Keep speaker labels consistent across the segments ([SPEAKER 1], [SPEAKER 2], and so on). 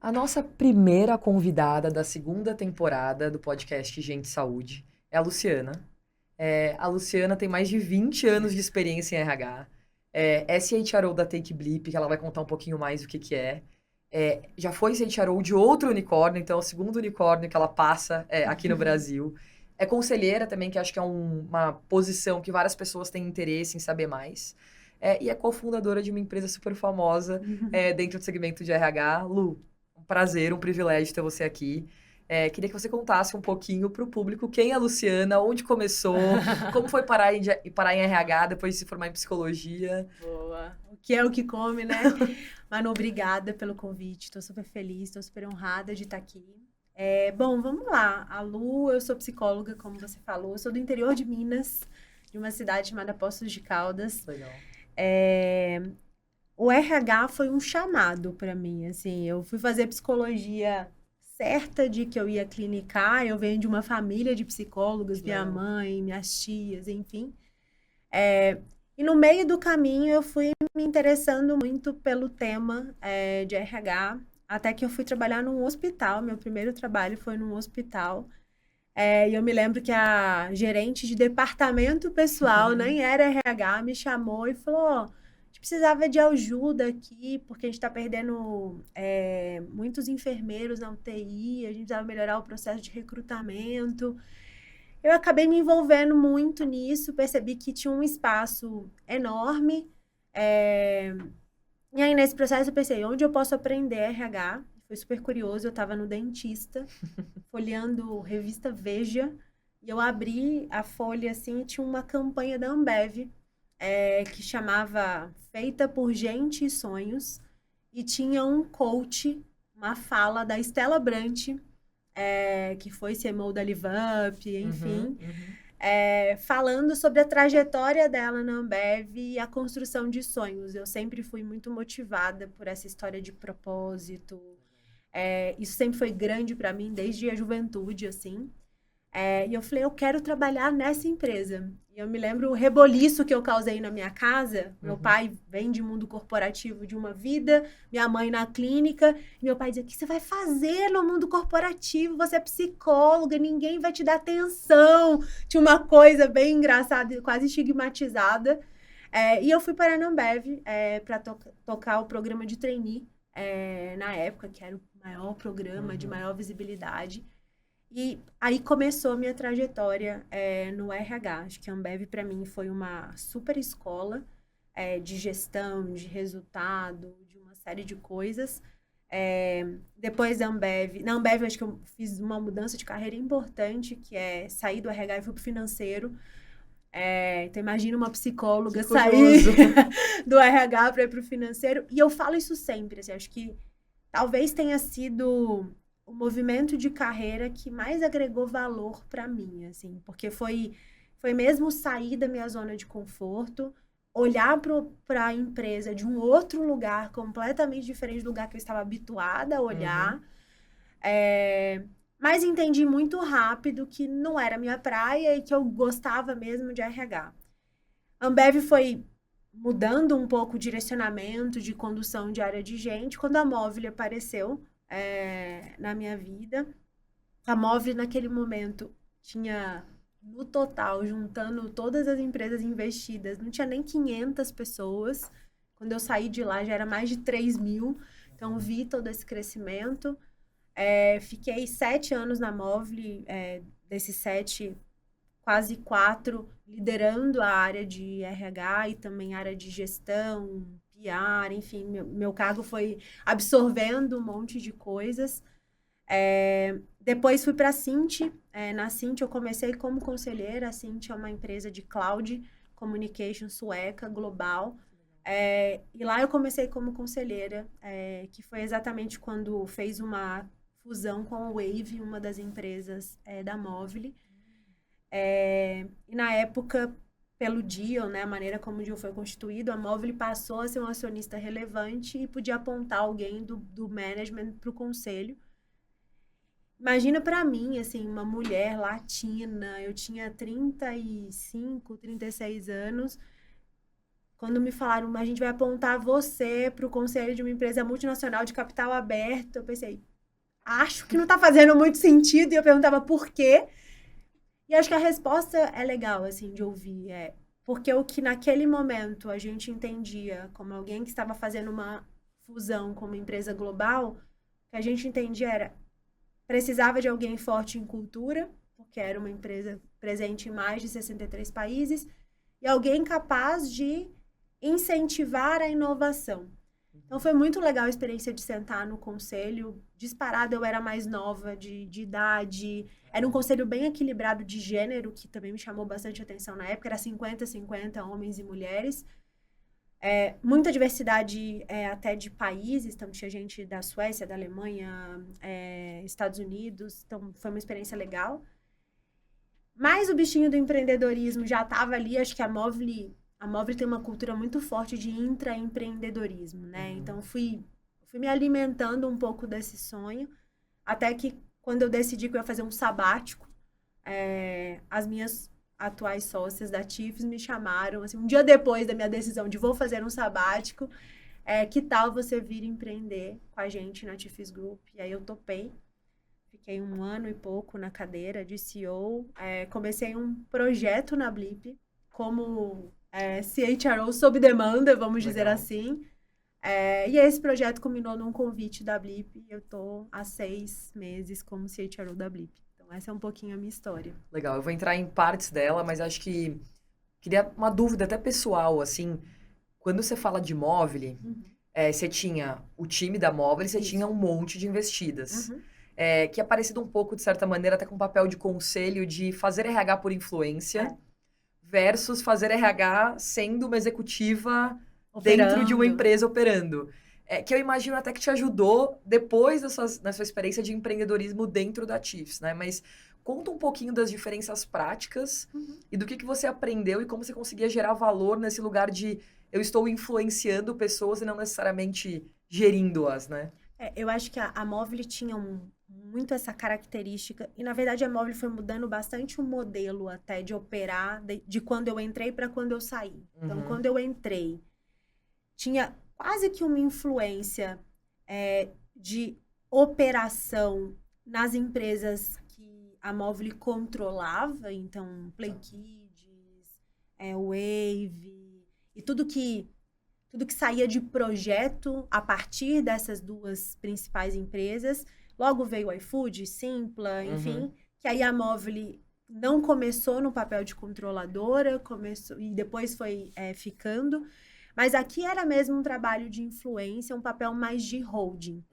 [SPEAKER 1] A nossa primeira convidada da segunda temporada do podcast Gente Saúde é a Luciana. A Luciana tem mais de 20 anos de experiência em RH. É CHRO da Take Blip, que ela vai contar um pouquinho mais o que que é. Já foi CHRO de outro unicórnio, então é o segundo unicórnio que ela passa aqui no Brasil. É conselheira também, que acho que é uma posição que várias pessoas têm interesse em saber mais. E é cofundadora de uma empresa super famosa dentro do segmento de RH. Lu, um prazer, um privilégio ter você aqui. Queria que você contasse um pouquinho para o público quem é a Luciana, onde começou, como foi parar em RH depois de se formar em psicologia.
[SPEAKER 2] Boa. O que é o que come, né? Manu, obrigada pelo convite. Estou super feliz, estou super honrada de estar aqui. Bom, vamos lá. A Lu, eu sou psicóloga, como você falou. Eu sou do interior de Minas, de uma cidade chamada Poços de Caldas.
[SPEAKER 1] Legal.
[SPEAKER 2] O RH foi um chamado para mim, assim. Eu fui fazer psicologia certa de que eu ia clinicar. Eu venho de uma família de psicólogos, minha mãe, minhas tias, enfim. E no meio do caminho eu fui me interessando muito pelo tema de RH, até que eu fui trabalhar num hospital. Meu primeiro trabalho foi num hospital. E eu me lembro que a gerente de departamento pessoal, nem era RH, me chamou e falou: "Ó, a gente precisava de ajuda aqui, porque a gente está perdendo muitos enfermeiros na UTI, a gente precisava melhorar o processo de recrutamento." Eu acabei me envolvendo muito nisso, percebi que tinha um espaço enorme. E aí, nesse processo, eu pensei, onde eu posso aprender RH? Foi super curioso, eu estava no dentista, folheando revista Veja, e eu abri a folha, assim, e tinha uma campanha da Ambev, que chamava Feita por Gente e Sonhos, e tinha um coach, uma fala da Stella Brant, que foi CMO da Live Up, enfim, falando sobre a trajetória dela na Ambev e a construção de sonhos. Eu sempre fui muito motivada por essa história de propósito. Isso sempre foi grande para mim, desde a juventude, assim. E eu falei, eu quero trabalhar nessa empresa. E eu me lembro o reboliço que eu causei na minha casa. Meu pai vem de mundo corporativo de uma vida, minha mãe na clínica. E meu pai dizia, o que você vai fazer no mundo corporativo? Você é psicóloga, ninguém vai te dar atenção. Tinha uma coisa bem engraçada, quase estigmatizada. E eu fui para a Ambev para tocar o programa de trainee na época, que era o maior programa de maior visibilidade. E aí começou a minha trajetória no RH. Acho que a Ambev, para mim, foi uma super escola de gestão, de resultado, de uma série de coisas. Depois da Ambev... Na Ambev, acho que eu fiz uma mudança de carreira importante, que é sair do RH e fui para o financeiro. Então, imagina uma psicóloga sair do RH para ir para o financeiro. E eu falo isso sempre, assim, acho que talvez tenha sido o movimento de carreira que mais agregou valor para mim, assim, porque foi mesmo sair da minha zona de conforto, olhar para a empresa de um outro lugar, completamente diferente do lugar que eu estava habituada a olhar. Mas entendi muito rápido que não era minha praia e que eu gostava mesmo de RH. A Ambev foi mudando um pouco o direcionamento de condução de área de gente quando a Movile apareceu na minha vida. A Movile, naquele momento, tinha, no total, juntando todas as empresas investidas, não tinha nem 500 pessoas. Quando eu saí de lá, já era mais de 3.000. Então, vi todo esse crescimento. Fiquei 7 anos na Movile, desses 7, quase 4, liderando a área de RH e também a área de gestão, PR, enfim, meu cargo foi absorvendo um monte de coisas. Depois fui para a Cint. Na Cint eu comecei como conselheira. A Cint é uma empresa de cloud communication sueca, global. E lá eu comecei como conselheira, que foi exatamente quando fez uma fusão com a Wave, uma das empresas da Movile. E na época, pelo deal, né, a maneira como o deal foi constituído, a Movile passou a ser um acionista relevante e podia apontar alguém do management para o conselho. Imagina para mim, assim, uma mulher latina, eu tinha 35, 36 anos, Quando me falaram, a gente vai apontar você para o conselho de uma empresa multinacional de capital aberto, eu pensei, acho que não está fazendo muito sentido. E eu perguntava por quê. E acho que a resposta é legal, assim, de ouvir. Porque o que naquele momento a gente entendia como alguém que estava fazendo uma fusão com uma empresa global, o que a gente entendia era precisava de alguém forte em cultura, porque era uma empresa presente em mais de 63 países, e alguém capaz de incentivar a inovação. Então, foi muito legal a experiência de sentar no conselho. Disparado, eu era mais nova de idade. Era um conselho bem equilibrado de gênero, que também me chamou bastante atenção na época. Era 50-50, homens e mulheres. Muita diversidade até de países. Então, tinha gente da Suécia, da Alemanha, Estados Unidos. Então, foi uma experiência legal. Mas o bichinho do empreendedorismo já estava ali. Acho que a Movile tem uma cultura muito forte de intraempreendedorismo, né? Então, fui me alimentando um pouco desse sonho, até que quando eu decidi que eu ia fazer um sabático, as minhas atuais sócias da TIFS me chamaram, assim, um dia depois da minha decisão de vou fazer um sabático, que tal você vir empreender com a gente na TIFS Group? E aí eu topei. Fiquei 1 ano e pouco na cadeira de CEO. Comecei um projeto na Blip como CHRO sob demanda, vamos dizer assim. E esse projeto culminou num convite da Blip e eu tô há 6 meses como CHRO da Blip. Então, essa é um pouquinho a minha história.
[SPEAKER 1] Legal, eu vou entrar em partes dela, mas acho que queria uma dúvida até pessoal, assim, quando você fala de Movile, você tinha o time da Movile, você tinha um monte de investidas. Que é parecido um pouco, de certa maneira, até com o papel de conselho de fazer RH por influência versus fazer RH sendo uma executiva dentro de uma empresa operando. Que eu imagino até que te ajudou depois da sua experiência de empreendedorismo dentro da TIFS, né? Mas conta um pouquinho das diferenças práticas e do que você aprendeu e como você conseguia gerar valor nesse lugar de eu estou influenciando pessoas e não necessariamente gerindo-as, né?
[SPEAKER 2] Eu acho que a Movile tinha muito essa característica, e na verdade a Movile foi mudando bastante o modelo até de operar, de quando eu entrei para quando eu saí. Então, quando eu entrei, tinha quase que uma influência de operação nas empresas que a Movile controlava, então PlayKids, Wave, e tudo que saía de projeto a partir dessas 2 principais empresas. Logo veio o iFood, Simpla, enfim, que aí a Movile não começou no papel de controladora, começou e depois foi ficando. Mas aqui era mesmo um trabalho de influência, um papel mais de holding.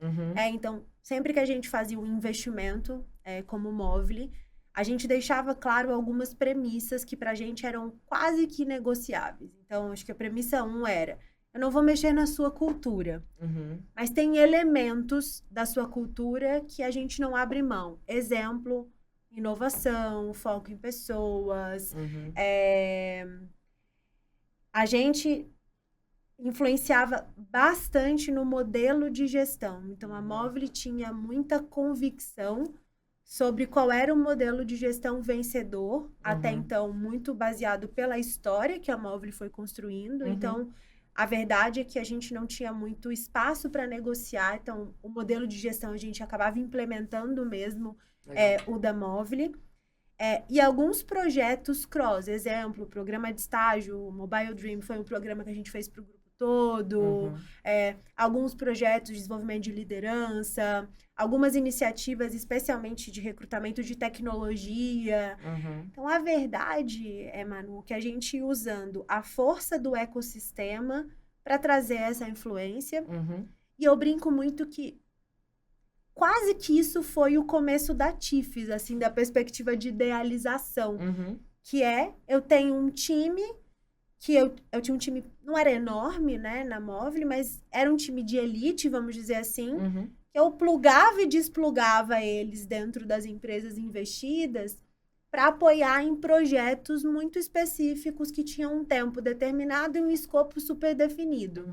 [SPEAKER 2] Então, sempre que a gente fazia um investimento como Movile, a gente deixava claro algumas premissas que pra gente eram quase que negociáveis. Então, acho que a premissa 1 era: eu não vou mexer na sua cultura, mas tem elementos da sua cultura que a gente não abre mão. Exemplo, inovação, foco em pessoas. A gente influenciava bastante no modelo de gestão. Então, a Movile tinha muita convicção sobre qual era o modelo de gestão vencedor, até então muito baseado pela história que a Movile foi construindo. Então, a verdade é que a gente não tinha muito espaço para negociar, então o modelo de gestão a gente acabava implementando mesmo o da Movile. E alguns projetos cross, exemplo, o programa de estágio, o Mobile Dream foi um programa que a gente fez para o grupo todo, alguns projetos de desenvolvimento de liderança, algumas iniciativas especialmente de recrutamento de tecnologia. Então, a verdade Manu, que a gente ia usando a força do ecossistema para trazer essa influência. E eu brinco muito que quase que isso foi o começo da TIFS, assim, da perspectiva de idealização. Que eu tenho um time, que eu tinha um time, não era enorme, né, na Movile, mas era um time de elite, vamos dizer assim, que eu plugava e desplugava eles dentro das empresas investidas para apoiar em projetos muito específicos que tinham um tempo determinado e um escopo super definido.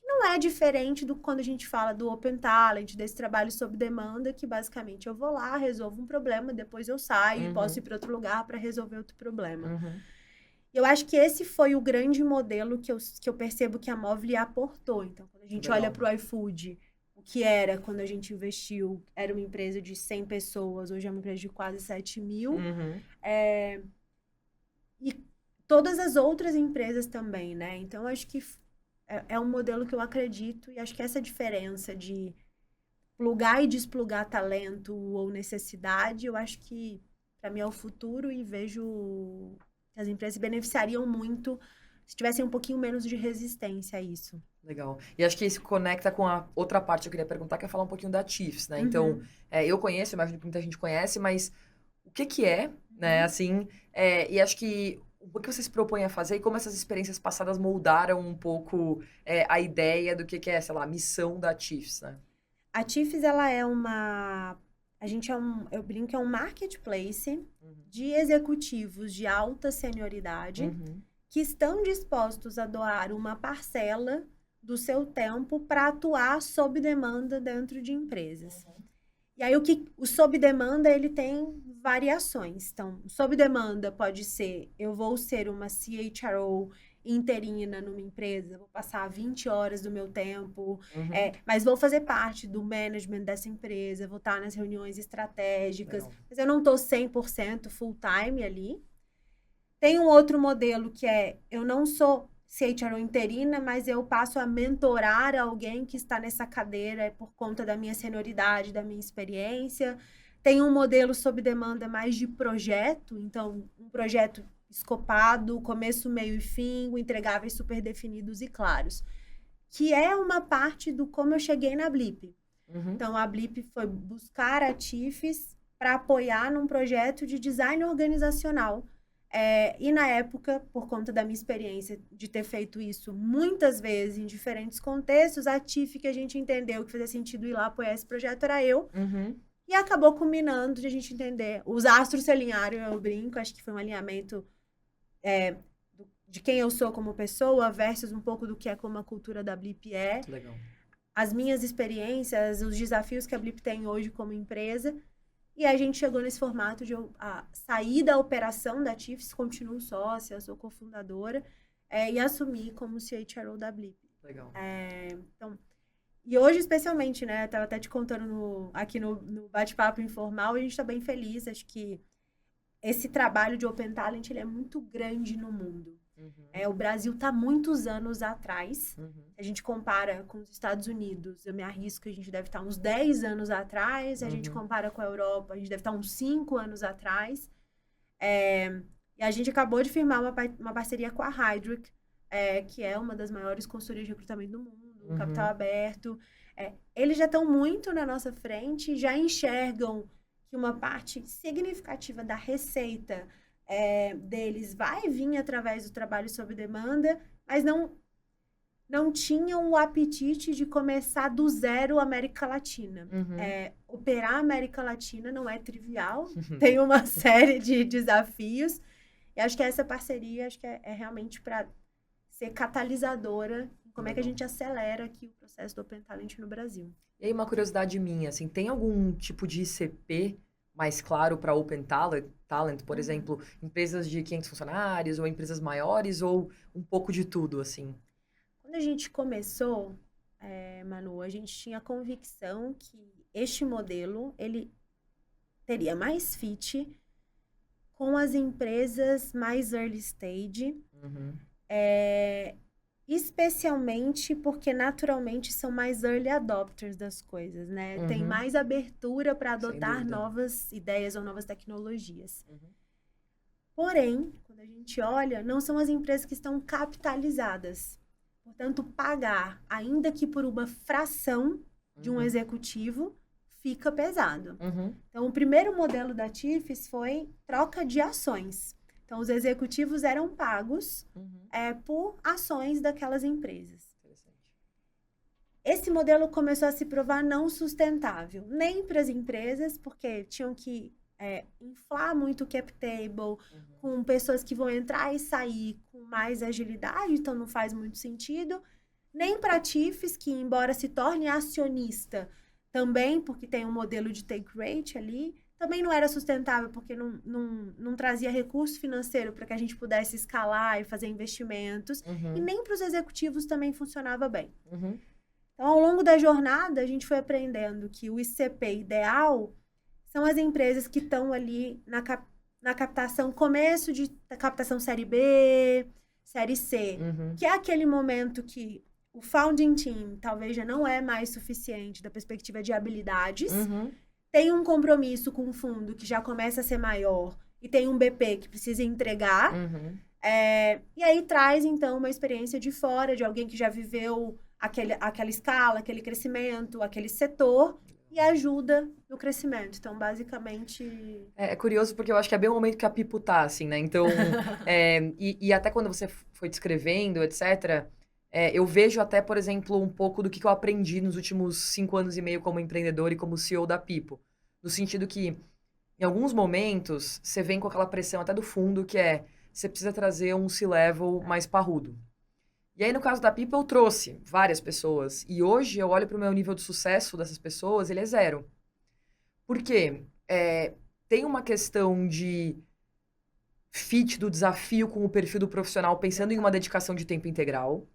[SPEAKER 2] Não é diferente do quando a gente fala do Open Talent, desse trabalho sob demanda, que basicamente eu vou lá, resolvo um problema, depois eu saio e posso ir para outro lugar para resolver outro problema. Eu acho que esse foi o grande modelo que eu percebo que a Movile aportou. Então, quando a gente
[SPEAKER 1] Legal.
[SPEAKER 2] olha para o iFood, o que era quando a gente investiu, era uma empresa de 100 pessoas, hoje é uma empresa de quase 7 mil.
[SPEAKER 1] Uhum.
[SPEAKER 2] E todas as outras empresas também, né? Então, eu acho que é um modelo que eu acredito e acho que essa diferença de plugar e desplugar talento ou necessidade, eu acho que, para mim, é o futuro e vejo que as empresas se beneficiariam muito se tivessem um pouquinho menos de resistência a isso.
[SPEAKER 1] Legal. E acho que isso conecta com a outra parte que eu queria perguntar, que é falar um pouquinho da Chiefs, né? Então, eu conheço, imagino que muita gente conhece, mas o que é, né? Assim, e acho que o que vocês propõem a fazer e como essas experiências passadas moldaram um pouco a ideia do que é, sei lá, a missão da Chiefs, né?
[SPEAKER 2] A Chiefs, ela é uma... eu brinco que é um marketplace de executivos de alta senioridade que estão dispostos a doar uma parcela do seu tempo para atuar sob demanda dentro de empresas. E aí, o sob demanda, ele tem variações. Então, sob demanda pode ser, eu vou ser uma CHRO interina numa empresa, vou passar 20 horas do meu tempo, mas vou fazer parte do management dessa empresa, vou estar nas reuniões estratégicas, mas eu não estou 100% full time ali. Tem um outro modelo que eu não sou CHRO interina, mas eu passo a mentorar alguém que está nessa cadeira por conta da minha senioridade, da minha experiência. Tem um modelo sob demanda mais de projeto, então um projeto escopado, começo, meio e fim, entregáveis super definidos e claros, que é uma parte do como eu cheguei na Blip. Então, a Blip foi buscar a Chiefs para apoiar num projeto de design organizacional. E na época, por conta da minha experiência de ter feito isso muitas vezes em diferentes contextos, a TIF que a gente entendeu que fazia sentido ir lá apoiar esse projeto era eu. E acabou culminando de a gente entender. Os astros se alinharam, eu brinco, acho que foi um alinhamento de quem eu sou como pessoa versus um pouco do que é como a cultura da Blip é.
[SPEAKER 1] Legal.
[SPEAKER 2] As minhas experiências, os desafios que a Blip tem hoje como empresa. E a gente chegou nesse formato de sair da operação da Chiefs, continuo sócia, sou cofundadora, e assumir como CHRO da Blip.
[SPEAKER 1] Legal.
[SPEAKER 2] Então, e hoje, especialmente, né, eu estava até te contando aqui no bate-papo informal, a gente está bem feliz, acho que esse trabalho de Open Talent, ele é muito grande no mundo. O Brasil está muitos anos atrás. A gente compara com os Estados Unidos, eu me arrisco que a gente deve estar uns 10 anos atrás. A gente compara com a Europa, a gente deve estar uns 5 anos atrás. E a gente acabou de firmar uma parceria com a Heidrick, que é uma das maiores consultorias de recrutamento do mundo, um capital aberto. Eles já estão muito na nossa frente, já enxergam que uma parte significativa da receita deles vai vir através do trabalho sob demanda, mas não tinham o apetite de começar do zero a América Latina. Operar a América Latina não é trivial, tem uma série de desafios, e acho que essa parceria acho que é realmente para ser catalisadora em como é que a gente acelera aqui o processo do Open Talent no Brasil.
[SPEAKER 1] E aí, uma curiosidade minha, assim, tem algum tipo de ICP mais claro para Open Talent, por exemplo, empresas de 500 funcionários ou empresas maiores ou um pouco de tudo, assim?
[SPEAKER 2] Quando a gente começou, Manu, a gente tinha a convicção que este modelo, ele teria mais fit com as empresas mais early stage, especialmente porque naturalmente são mais early adopters das coisas, né? Tem mais abertura para adotar novas ideias ou novas tecnologias. Porém, quando a gente olha, não são as empresas que estão capitalizadas. Portanto, pagar, ainda que por uma fração de um executivo, fica pesado. Então, o primeiro modelo da Chiefs foi troca de ações. Então, os executivos eram pagos por ações daquelas empresas. Esse modelo começou a se provar não sustentável, nem para as empresas, porque tinham que inflar muito o cap table, com pessoas que vão entrar e sair com mais agilidade, então não faz muito sentido, nem para a Chiefs, que embora se torne acionista também, porque tem um modelo de take rate ali, também não era sustentável, porque não trazia recurso financeiro para que a gente pudesse escalar e fazer investimentos. E nem para os executivos também funcionava bem. Então, ao longo da jornada, a gente foi aprendendo que o ICP ideal são as empresas que estão ali na captação, começo de captação série B, série C, que é aquele momento que o founding team talvez já não é mais suficiente da perspectiva de habilidades, tem um compromisso com o fundo que já começa a ser maior e tem um BP que precisa entregar, e aí traz, então, uma experiência de fora, de alguém que já viveu aquela escala, aquele crescimento, aquele setor, e ajuda no crescimento. Então, basicamente...
[SPEAKER 1] É curioso porque eu acho que é bem o momento que a Pipo tá, assim, né? Então, e até quando você foi descrevendo, etc., eu vejo até, por exemplo, um pouco do que eu aprendi nos últimos 5 anos e meio como empreendedor e como CEO da Pipo. No sentido que, em alguns momentos, você vem com aquela pressão até do fundo, que você precisa trazer um C-level mais parrudo. E aí, no caso da Pipo, eu trouxe várias pessoas. E hoje, eu olho para o meu nível de sucesso dessas pessoas, ele é 0. Por quê? Tem uma questão de fit do desafio com o perfil do profissional, pensando em uma dedicação de tempo integral.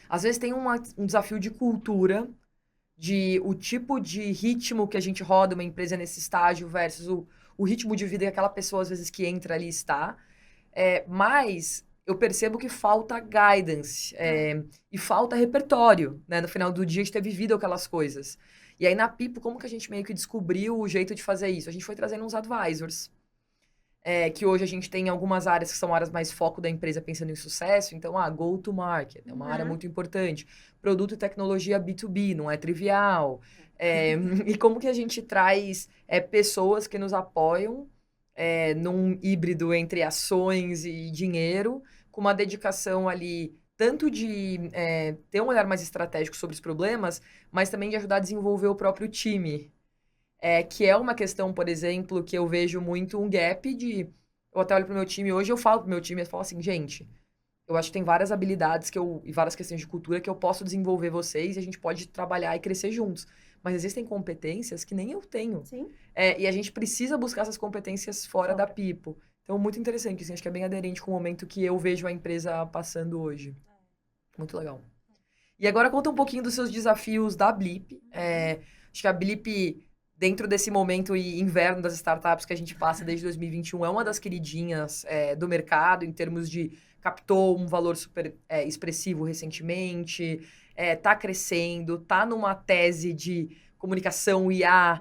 [SPEAKER 1] Às vezes tem um desafio de cultura, de o tipo de ritmo que a gente roda uma empresa nesse estágio versus o ritmo de vida que aquela pessoa, às vezes, que entra ali está. Mas eu percebo que falta guidance e falta repertório, né? No final do dia, de ter vivido aquelas coisas. E aí, na Pipo, como que a gente meio que descobriu o jeito de fazer isso? A gente foi trazendo uns advisors. Que hoje a gente tem algumas áreas que são áreas mais foco da empresa pensando em sucesso. Então, go to market é uma área muito importante. Produto e tecnologia B2B, não é trivial. E como que a gente traz pessoas que nos apoiam num híbrido entre ações e dinheiro, com uma dedicação ali, tanto de ter um olhar mais estratégico sobre os problemas, mas também de ajudar a desenvolver o próprio time. Que é uma questão, por exemplo, que eu vejo muito um gap de... Eu até olho pro meu time hoje, eu falo pro meu time, eu falo assim, gente, eu acho que tem várias habilidades e várias questões de cultura que eu posso desenvolver vocês e a gente pode trabalhar e crescer juntos. Mas existem competências que nem eu tenho.
[SPEAKER 2] Sim.
[SPEAKER 1] E a gente precisa buscar essas competências fora da Pipo. Então, muito interessante, assim, acho que é bem aderente com o momento que eu vejo a empresa passando hoje. Muito legal. E agora conta um pouquinho dos seus desafios da Blip. Acho que a Blip, dentro desse momento e inverno das startups que a gente passa desde 2021, é uma das queridinhas do mercado, em termos de captou um valor super expressivo recentemente, tá crescendo, tá numa tese de comunicação, IA,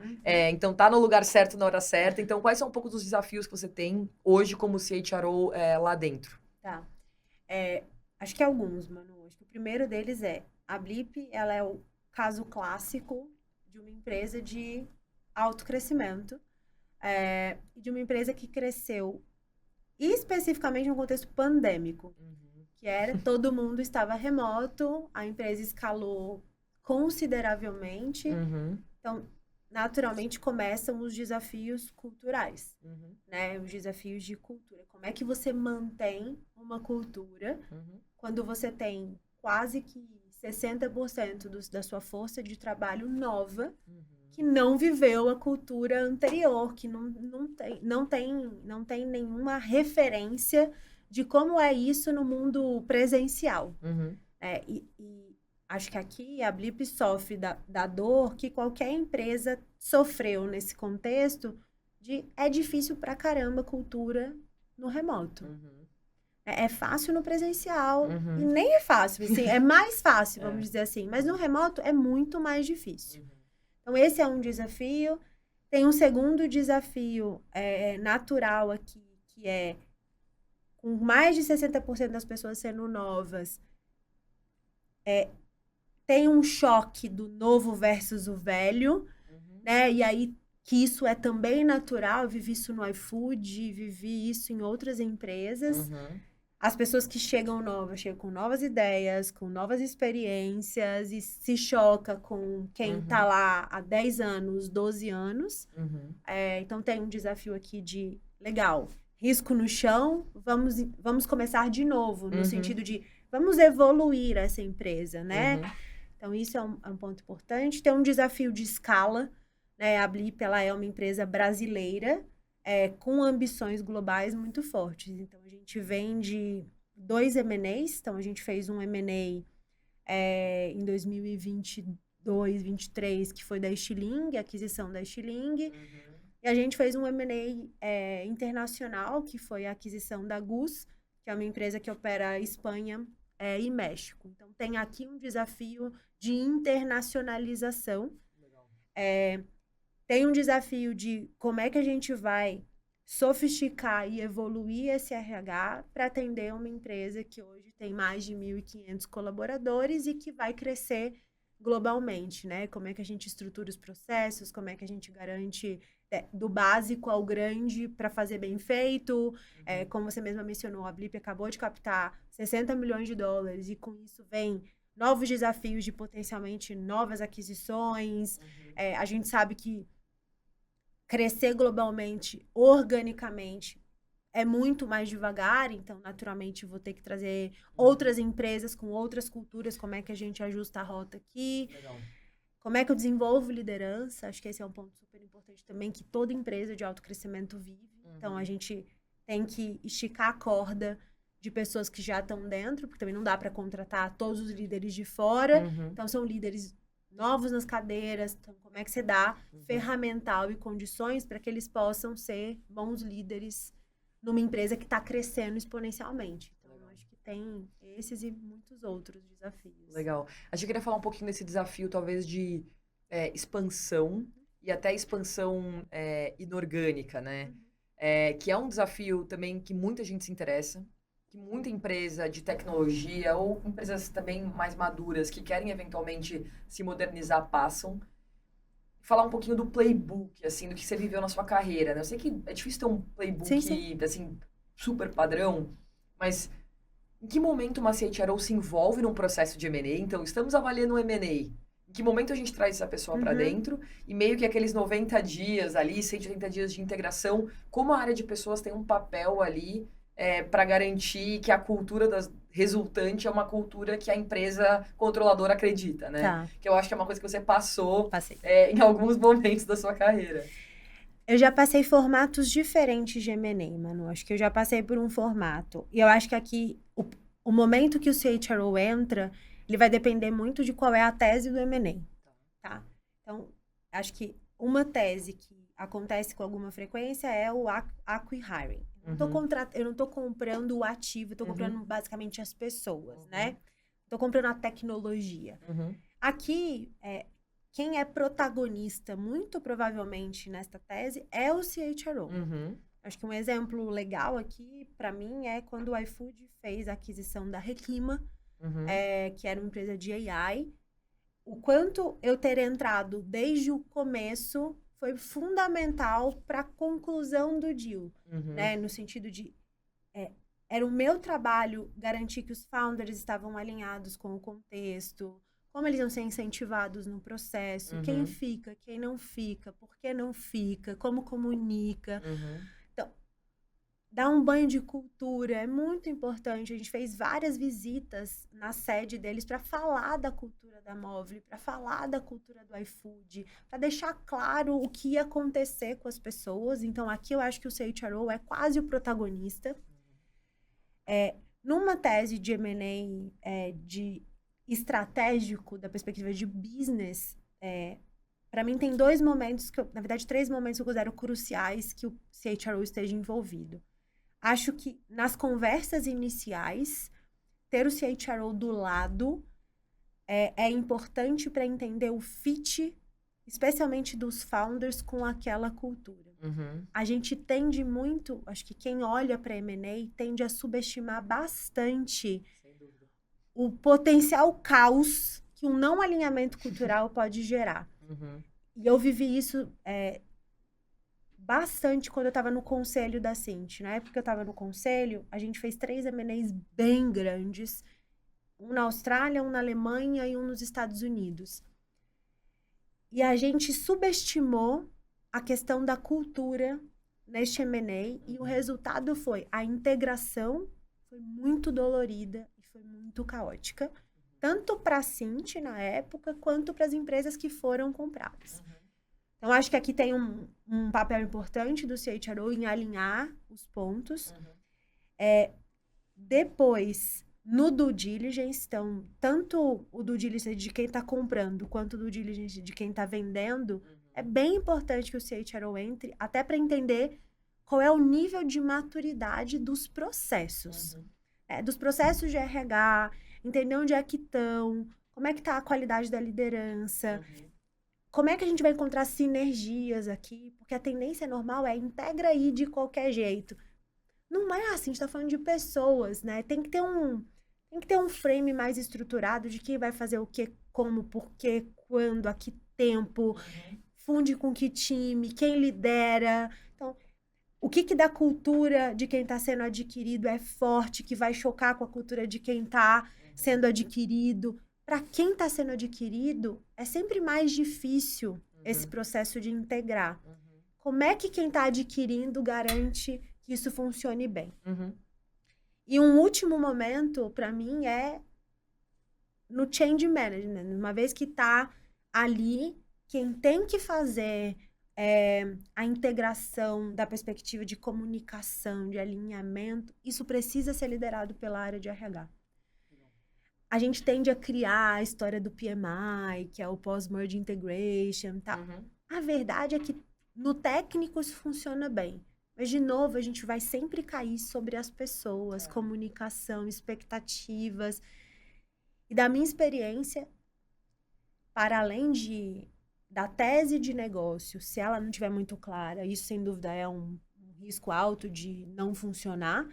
[SPEAKER 1] então tá no lugar certo na hora certa. Então, quais são um pouco dos desafios que você tem hoje como CHRO lá dentro?
[SPEAKER 2] Tá. Acho que alguns, Manu. Acho que o primeiro deles a Blip, ela é o caso clássico de uma empresa de alto crescimento, de uma empresa que cresceu especificamente no contexto pandêmico, que era todo mundo estava remoto, a empresa escalou consideravelmente, então, naturalmente, começam os desafios culturais, né? Os desafios de cultura. Como é que você mantém uma cultura quando você tem quase que 60% da sua força de trabalho nova, que não viveu a cultura anterior, que não tem nenhuma referência de como é isso no mundo presencial. E acho que aqui a Blip sofre da dor que qualquer empresa sofreu nesse contexto é difícil pra caramba cultura no remoto. É fácil no presencial, e nem é fácil, assim, é mais fácil, vamos dizer assim, mas no remoto é muito mais difícil. Então, esse é um desafio. Tem um segundo desafio natural aqui, que com mais de 60% das pessoas sendo novas, tem um choque do novo versus o velho, né? E aí, que isso é também natural. Eu vivi isso no iFood, vivi isso em outras empresas. As pessoas que chegam novas, chegam com novas ideias, com novas experiências e se choca com quem tá lá há 10 anos, 12 anos. Então, tem um desafio aqui de, legal, risco no chão, vamos começar de novo, no sentido de, vamos evoluir essa empresa, né? Então, isso é um ponto importante. Tem um desafio de escala, né? A Blip, ela é uma empresa brasileira com ambições globais muito fortes. Então, a gente vem de 2 M&As. Então, a gente fez um M&A em 2022, 2023, que foi da Stiling, a aquisição da Stiling. E a gente fez um M&A internacional, que foi a aquisição da GUS, que é uma empresa que opera Espanha e México. Então, tem aqui um desafio de internacionalização. Tem um desafio de como é que a gente vai sofisticar e evoluir esse RH para atender uma empresa que hoje tem mais de 1.500 colaboradores e que vai crescer globalmente, né? Como é que a gente estrutura os processos, como é que a gente garante do básico ao grande para fazer bem feito. Como você mesma mencionou, a Blip acabou de captar 60 milhões de dólares e com isso vem novos desafios de potencialmente novas aquisições. A gente sabe que crescer globalmente, organicamente, é muito mais devagar, então, naturalmente, vou ter que trazer outras empresas com outras culturas, como é que a gente ajusta a rota aqui,
[SPEAKER 1] Legal.
[SPEAKER 2] como é que eu desenvolvo liderança, acho que esse é um ponto super importante também, que toda empresa de alto crescimento vive, então a gente tem que esticar a corda de pessoas que já estão dentro, porque também não dá para contratar todos os líderes de fora, então são líderes novos nas cadeiras, então como é que você dá ferramental e condições para que eles possam ser bons líderes numa empresa que está crescendo exponencialmente. Então, eu acho que tem esses e muitos outros desafios.
[SPEAKER 1] Legal. A gente queria falar um pouquinho desse desafio, talvez, de expansão e até expansão inorgânica, né? Que é um desafio também que muita gente se interessa, que muita empresa de tecnologia ou empresas também mais maduras que querem eventualmente se modernizar passam. Falar um pouquinho do playbook, assim, do que você viveu na sua carreira, né? Eu sei que é difícil ter um playbook,
[SPEAKER 2] Sim.
[SPEAKER 1] assim, super padrão, mas em que momento uma CHRO se envolve num processo de M&A? Então, estamos avaliando um M&A. Em que momento a gente traz essa pessoa para dentro? E meio que aqueles 90 dias ali, 180 dias de integração, como a área de pessoas tem um papel ali para garantir que a cultura resultante é uma cultura que a empresa controladora acredita, né?
[SPEAKER 2] Tá.
[SPEAKER 1] Que eu acho que é uma coisa que você passou
[SPEAKER 2] Passei.
[SPEAKER 1] em alguns momentos da sua carreira.
[SPEAKER 2] Eu já passei formatos diferentes de M&A, Manu. Acho que eu já passei por um formato. E eu acho que aqui, o momento que o CHRO entra, ele vai depender muito de qual é a tese do M&A, tá? Então, acho que uma tese que acontece com alguma frequência é o acqui-hiring. Eu não tô comprando o ativo, eu tô comprando basicamente as pessoas, né? Tô comprando a tecnologia. Aqui, quem é protagonista, muito provavelmente, nesta tese, é o CHRO. Acho que um exemplo legal aqui, para mim, é quando o iFood fez a aquisição da Reklima, que era uma empresa de AI. O quanto eu ter entrado desde o começo foi fundamental para a conclusão do deal, né? No sentido de... era o meu trabalho garantir que os founders estavam alinhados com o contexto, como eles iam ser incentivados no processo, quem fica, quem não fica, por que não fica, como comunica. Então, dar um banho de cultura é muito importante. A gente fez várias visitas na sede deles para falar da cultura da Movile, para falar da cultura do iFood, para deixar claro o que ia acontecer com as pessoas. Então, aqui eu acho que o CHRO é quase o protagonista. Numa tese de M&A de estratégico, da perspectiva de business, para mim tem 2 momentos, na verdade 3 momentos que eu considero cruciais que o CHRO esteja envolvido. Acho que nas conversas iniciais, ter o CHRO do lado é importante para entender o fit, especialmente dos founders, com aquela cultura. A gente tende muito, acho que quem olha para M&A tende a subestimar bastante o potencial caos que um não alinhamento cultural pode gerar. E eu vivi isso bastante quando eu estava no conselho da Cinti. Na época que eu estava no conselho, a gente fez 3 M&As bem grandes, um na Austrália, um na Alemanha e um nos Estados Unidos. E a gente subestimou a questão da cultura neste M&A e o resultado foi a integração foi muito dolorida e foi muito caótica, tanto para a Cinti na época, quanto para as empresas que foram compradas. Então, acho que aqui tem um papel importante do CHRO em alinhar os pontos. Depois, no due diligence, então, tanto o due diligence de quem está comprando, quanto o due diligence de quem está vendendo, é bem importante que o CHRO entre, até para entender qual é o nível de maturidade dos processos. Dos processos de RH, entender onde é que estão, como é que está a qualidade da liderança, como é que a gente vai encontrar sinergias aqui, porque a tendência normal é integra aí de qualquer jeito. Não é assim, a gente tá falando de pessoas, né? Tem que ter um frame mais estruturado de quem vai fazer o que, como, por quê, quando, a que tempo, funde com que time, quem lidera. Então, o que da cultura de quem está sendo adquirido é forte, que vai chocar com a cultura de quem está sendo adquirido. Para quem está sendo adquirido, é sempre mais difícil esse processo de integrar. Como é que quem está adquirindo garante que isso funcione bem? E um último momento, para mim, é no change management. Uma vez que está ali, quem tem que fazer a integração da perspectiva de comunicação, de alinhamento, isso precisa ser liderado pela área de RH. A gente tende a criar a história do PMI, que é o Post-Merge Integration, tá? A verdade é que no técnico isso funciona bem. Mas, de novo, a gente vai sempre cair sobre as pessoas, comunicação, expectativas. E da minha experiência, para além da tese de negócio, se ela não estiver muito clara, isso sem dúvida é um risco alto de não funcionar.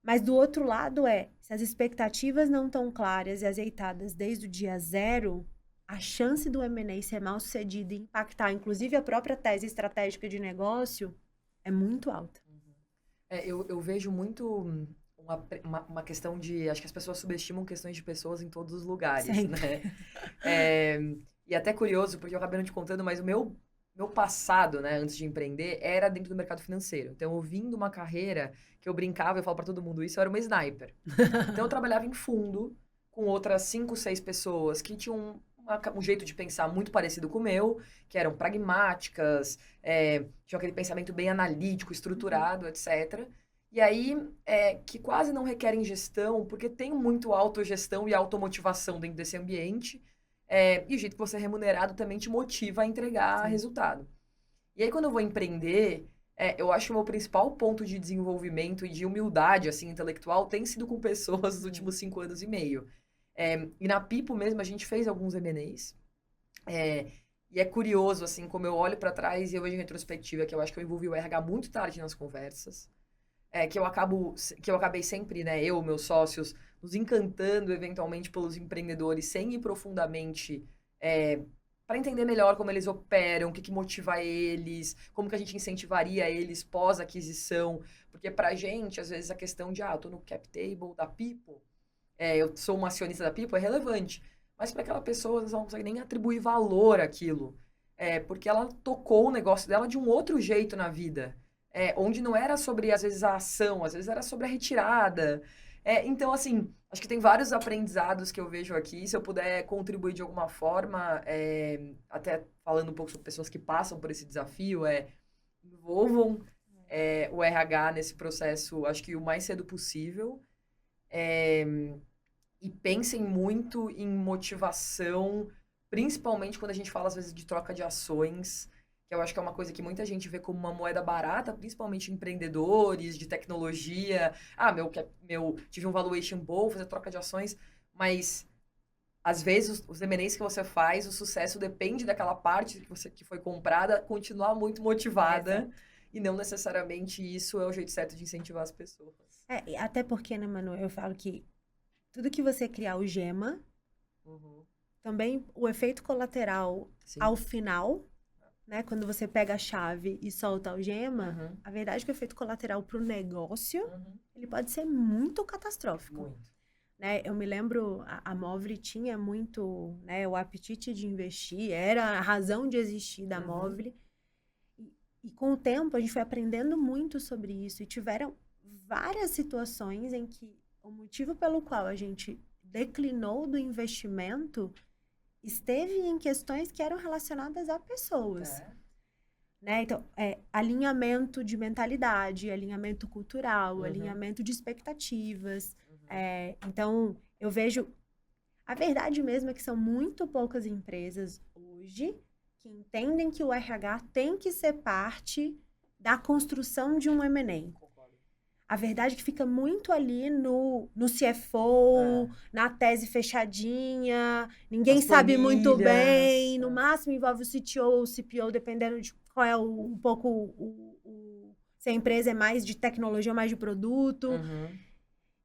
[SPEAKER 2] Mas do outro lado se as expectativas não estão claras e azeitadas desde o dia zero, a chance do M&A ser mal sucedido e impactar, inclusive, a própria tese estratégica de negócio é muito alta.
[SPEAKER 1] Eu vejo muito uma questão de... Acho que as pessoas subestimam questões de pessoas em todos os lugares,
[SPEAKER 2] Sempre.
[SPEAKER 1] né? E até curioso, porque eu acabei não te contando, mas o meu passado, né, antes de empreender, era dentro do mercado financeiro. Então, eu vim de uma carreira que eu brincava, eu falo pra todo mundo isso, eu era uma sniper. Então, eu trabalhava em fundo com outras 5, 6 pessoas que tinham um jeito de pensar muito parecido com o meu, que eram pragmáticas, tinham aquele pensamento bem analítico, estruturado, etc. E aí, que quase não requerem gestão, porque tem muito autogestão e automotivação dentro desse ambiente, e o jeito que você é remunerado também te motiva a entregar resultado. E aí, quando eu vou empreender, eu acho que o meu principal ponto de desenvolvimento e de humildade, assim, intelectual, tem sido com pessoas nos últimos 5 anos e meio. E na Pipo mesmo, a gente fez alguns M&As. E é curioso, assim, como eu olho para trás e eu vejo em retrospectiva, que eu acho que eu envolvi o RH muito tarde nas conversas. Que eu acabei sempre, né, eu, meus sócios, nos encantando eventualmente pelos empreendedores, sem ir profundamente para entender melhor como eles operam, o que motiva eles, como que a gente incentivaria eles pós-aquisição. Porque pra gente, às vezes, a questão de, eu tô no cap table da Pipo, eu sou uma acionista da Pipo, é relevante. Mas para aquela pessoa, ela não consegue nem atribuir valor àquilo. Porque ela tocou o negócio dela de um outro jeito na vida. Onde não era sobre, às vezes, a ação, às vezes era sobre a retirada. Então, assim, acho que tem vários aprendizados que eu vejo aqui. Se eu puder contribuir de alguma forma, até falando um pouco sobre pessoas que passam por esse desafio, envolvam o RH nesse processo, acho que o mais cedo possível. E pensem muito em motivação, principalmente quando a gente fala, às vezes, de troca de ações, que eu acho que é uma coisa que muita gente vê como uma moeda barata, principalmente empreendedores de tecnologia. Tive um valuation bom, fazer troca de ações, mas às vezes os M&As que você faz, o sucesso depende daquela parte que foi comprada continuar muito motivada. E não necessariamente isso é o jeito certo de incentivar as pessoas.
[SPEAKER 2] Até porque, né, Manu, eu falo que tudo que você criar algema, também o efeito colateral ao final, né, quando você pega a chave e solta a algema, a verdade é que o efeito colateral para o negócio, ele pode ser muito catastrófico.
[SPEAKER 1] Muito.
[SPEAKER 2] Né? Eu me lembro, a Movile tinha muito, né, o apetite de investir, era a razão de existir da Movile. E com o tempo, a gente foi aprendendo muito sobre isso. E tiveram várias situações em que o motivo pelo qual a gente declinou do investimento esteve em questões que eram relacionadas a pessoas.
[SPEAKER 1] É.
[SPEAKER 2] Né? Então, alinhamento de mentalidade, alinhamento cultural, alinhamento de expectativas. Então, eu vejo... A verdade mesmo é que são muito poucas empresas hoje que entendem que o RH tem que ser parte da construção de um M&A.
[SPEAKER 1] Concordo.
[SPEAKER 2] A verdade é que fica muito ali no CFO, na tese fechadinha, ninguém
[SPEAKER 1] Nas
[SPEAKER 2] sabe muito
[SPEAKER 1] planilhas,
[SPEAKER 2] bem, no máximo envolve o CTO ou o CPO, dependendo de qual é se a empresa é mais de tecnologia ou mais de produto.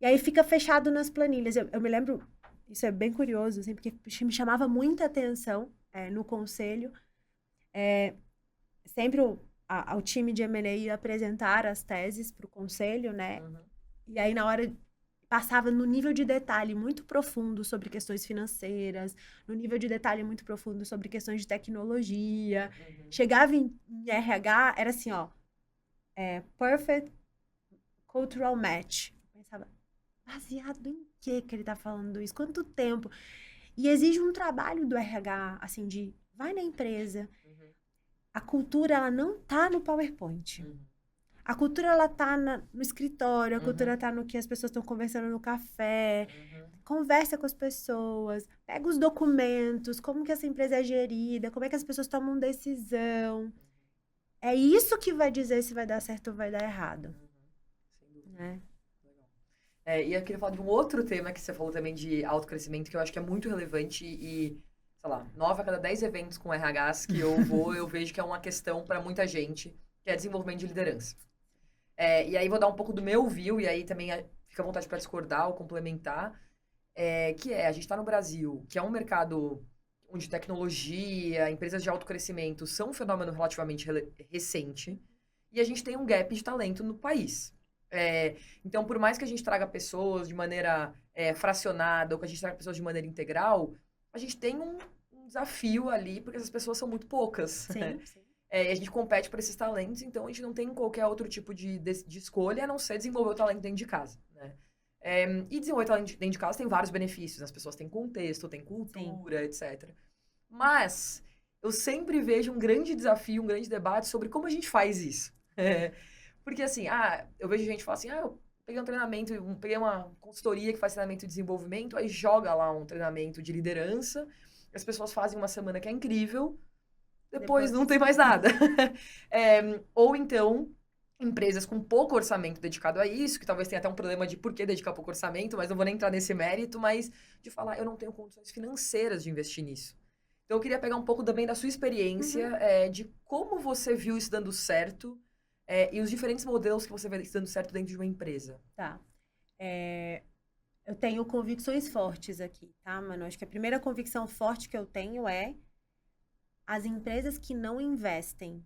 [SPEAKER 2] E aí fica fechado nas planilhas. Eu me lembro, isso é bem curioso, assim, porque me chamava muita atenção no conselho. Sempre ao time de M&A ia apresentar as teses para o conselho, né? E aí, na hora, passava no nível de detalhe muito profundo sobre questões financeiras, no nível de detalhe muito profundo sobre questões de tecnologia. Chegava em RH, era assim, ó, perfect cultural match. Eu pensava, baseado em que ele tá falando isso? Quanto tempo? E exige um trabalho do RH, assim, de vai na empresa. A cultura, ela não tá no PowerPoint. A cultura, ela tá no escritório, a cultura tá no que as pessoas estão conversando no café. Conversa com as pessoas, pega os documentos, como que essa empresa é gerida, como é que as pessoas tomam decisão. É isso que vai dizer se vai dar certo ou vai dar errado.
[SPEAKER 1] Sem dúvida.
[SPEAKER 2] Né?
[SPEAKER 1] E eu queria falar de um outro tema que você falou também de autocrescimento, que eu acho que é muito relevante e, sei lá, 9 a cada 10 eventos com RHs que eu vou, eu vejo que é uma questão para muita gente, que é desenvolvimento de liderança. E aí vou dar um pouco do meu view, e aí também fica à vontade para discordar ou complementar, que a gente está no Brasil, que é um mercado onde tecnologia, empresas de autocrescimento são um fenômeno relativamente recente, e a gente tem um gap de talento no país. Então, por mais que a gente traga pessoas de maneira fracionada, ou que a gente traga pessoas de maneira integral, a gente tem um desafio ali, porque essas pessoas são muito poucas.
[SPEAKER 2] Sim, sim.
[SPEAKER 1] A gente compete por esses talentos, então a gente não tem qualquer outro tipo de escolha, a não ser desenvolver o talento dentro de casa, né? E desenvolver talento dentro de casa tem vários benefícios, as pessoas têm contexto, têm cultura, etc. Mas eu sempre vejo um grande desafio, um grande debate sobre como a gente faz isso. Porque assim, eu vejo gente falar assim, eu peguei um treinamento, peguei uma consultoria que faz treinamento de desenvolvimento, aí joga lá um treinamento de liderança, as pessoas fazem uma semana que é incrível, depois não tem mais nada. Ou então, empresas com pouco orçamento dedicado a isso, que talvez tenha até um problema de por que dedicar pouco orçamento, mas não vou nem entrar nesse mérito, mas de falar, eu não tenho condições financeiras de investir nisso. Então, eu queria pegar um pouco também da sua experiência, de como você viu isso dando certo, e os diferentes modelos que você vê isso dando certo dentro de uma empresa.
[SPEAKER 2] Tá. Eu tenho convicções fortes aqui, tá, mano? Acho que a primeira convicção forte que eu tenho é as empresas que não investem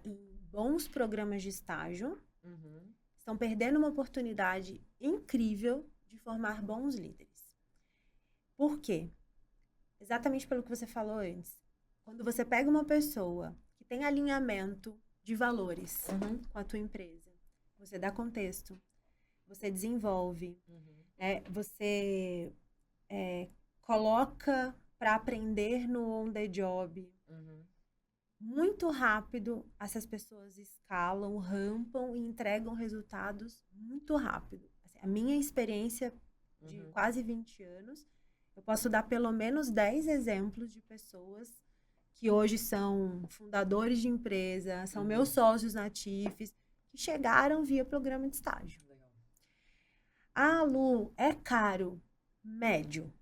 [SPEAKER 2] em bons programas de estágio estão perdendo uma oportunidade incrível de formar bons líderes. Por quê? Exatamente pelo que você falou antes. Quando você pega uma pessoa que tem alinhamento de valores com a tua empresa, você dá contexto, você desenvolve, você coloca para aprender no on the job. Muito rápido, essas pessoas escalam, rampam e entregam resultados muito rápido. Assim, a minha experiência de quase 20 anos, eu posso dar pelo menos 10 exemplos de pessoas que hoje são fundadores de empresa, são meus sócios na TIFES, que chegaram via programa de estágio. Lu, é caro? Médio.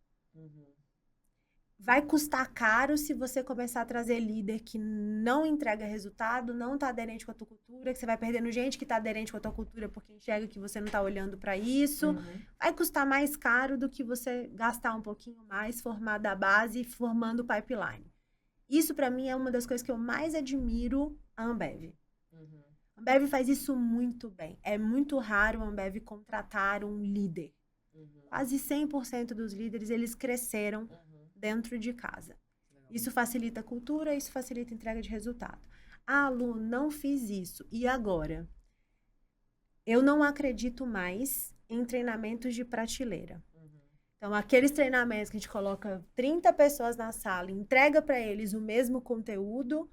[SPEAKER 2] Vai custar caro se você começar a trazer líder que não entrega resultado, não está aderente com a tua cultura, que você vai perdendo gente que está aderente com a tua cultura porque enxerga que você não está olhando para isso. Vai custar mais caro do que você gastar um pouquinho mais, formar da base, formando o pipeline. Isso, para mim, é uma das coisas que eu mais admiro a Ambev. A Ambev faz isso muito bem. É muito raro a Ambev contratar um líder. Quase 100% dos líderes, eles cresceram dentro de casa. Isso facilita a cultura, isso facilita a entrega de resultado. Lu, não fiz isso. E agora? Eu não acredito mais em treinamentos de prateleira. Então, aqueles treinamentos que a gente coloca 30 pessoas na sala, entrega para eles o mesmo conteúdo,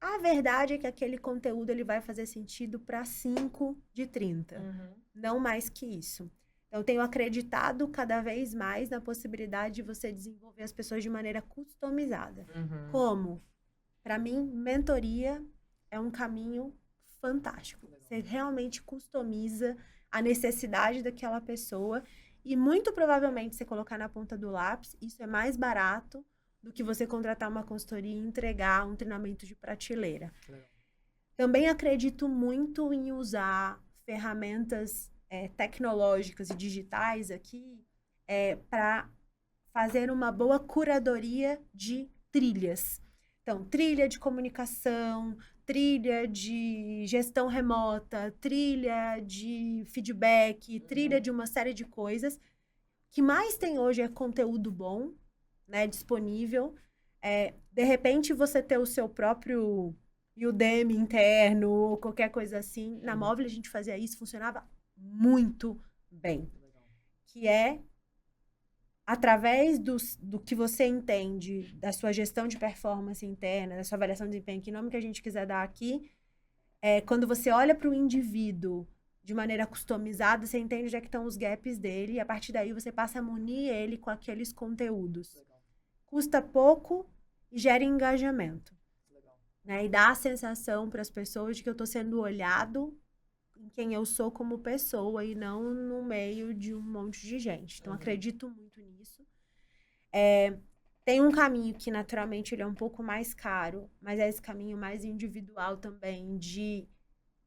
[SPEAKER 2] a verdade é que aquele conteúdo ele vai fazer sentido para 5 de 30, não mais que isso. Então, eu tenho acreditado cada vez mais na possibilidade de você desenvolver as pessoas de maneira customizada. Como? Para mim, mentoria é um caminho fantástico. Você realmente customiza a necessidade daquela pessoa e muito provavelmente você colocar na ponta do lápis, isso é mais barato do que você contratar uma consultoria e entregar um treinamento de prateleira. Também acredito muito em usar ferramentas tecnológicas e digitais aqui para fazer uma boa curadoria de trilhas. Então, trilha de comunicação, trilha de gestão remota, trilha de feedback, trilha de uma série de coisas. O que mais tem hoje é conteúdo bom, né, disponível. De repente, você ter o seu próprio Udemy interno, qualquer coisa assim. Na Móvel, a gente fazia isso, funcionava muito bem. Que é, através do que você entende, da sua gestão de performance interna, da sua avaliação de desempenho, que nome que a gente quiser dar aqui, quando você olha para o indivíduo de maneira customizada, você entende onde é que estão os gaps dele, e a partir daí você passa a munir ele com aqueles conteúdos. Custa pouco e gera engajamento. Né? E dá a sensação para as pessoas de que eu estou sendo olhado em quem eu sou como pessoa e não no meio de um monte de gente. Então, acredito muito nisso. Tem um caminho que, naturalmente, ele é um pouco mais caro, mas é esse caminho mais individual também, de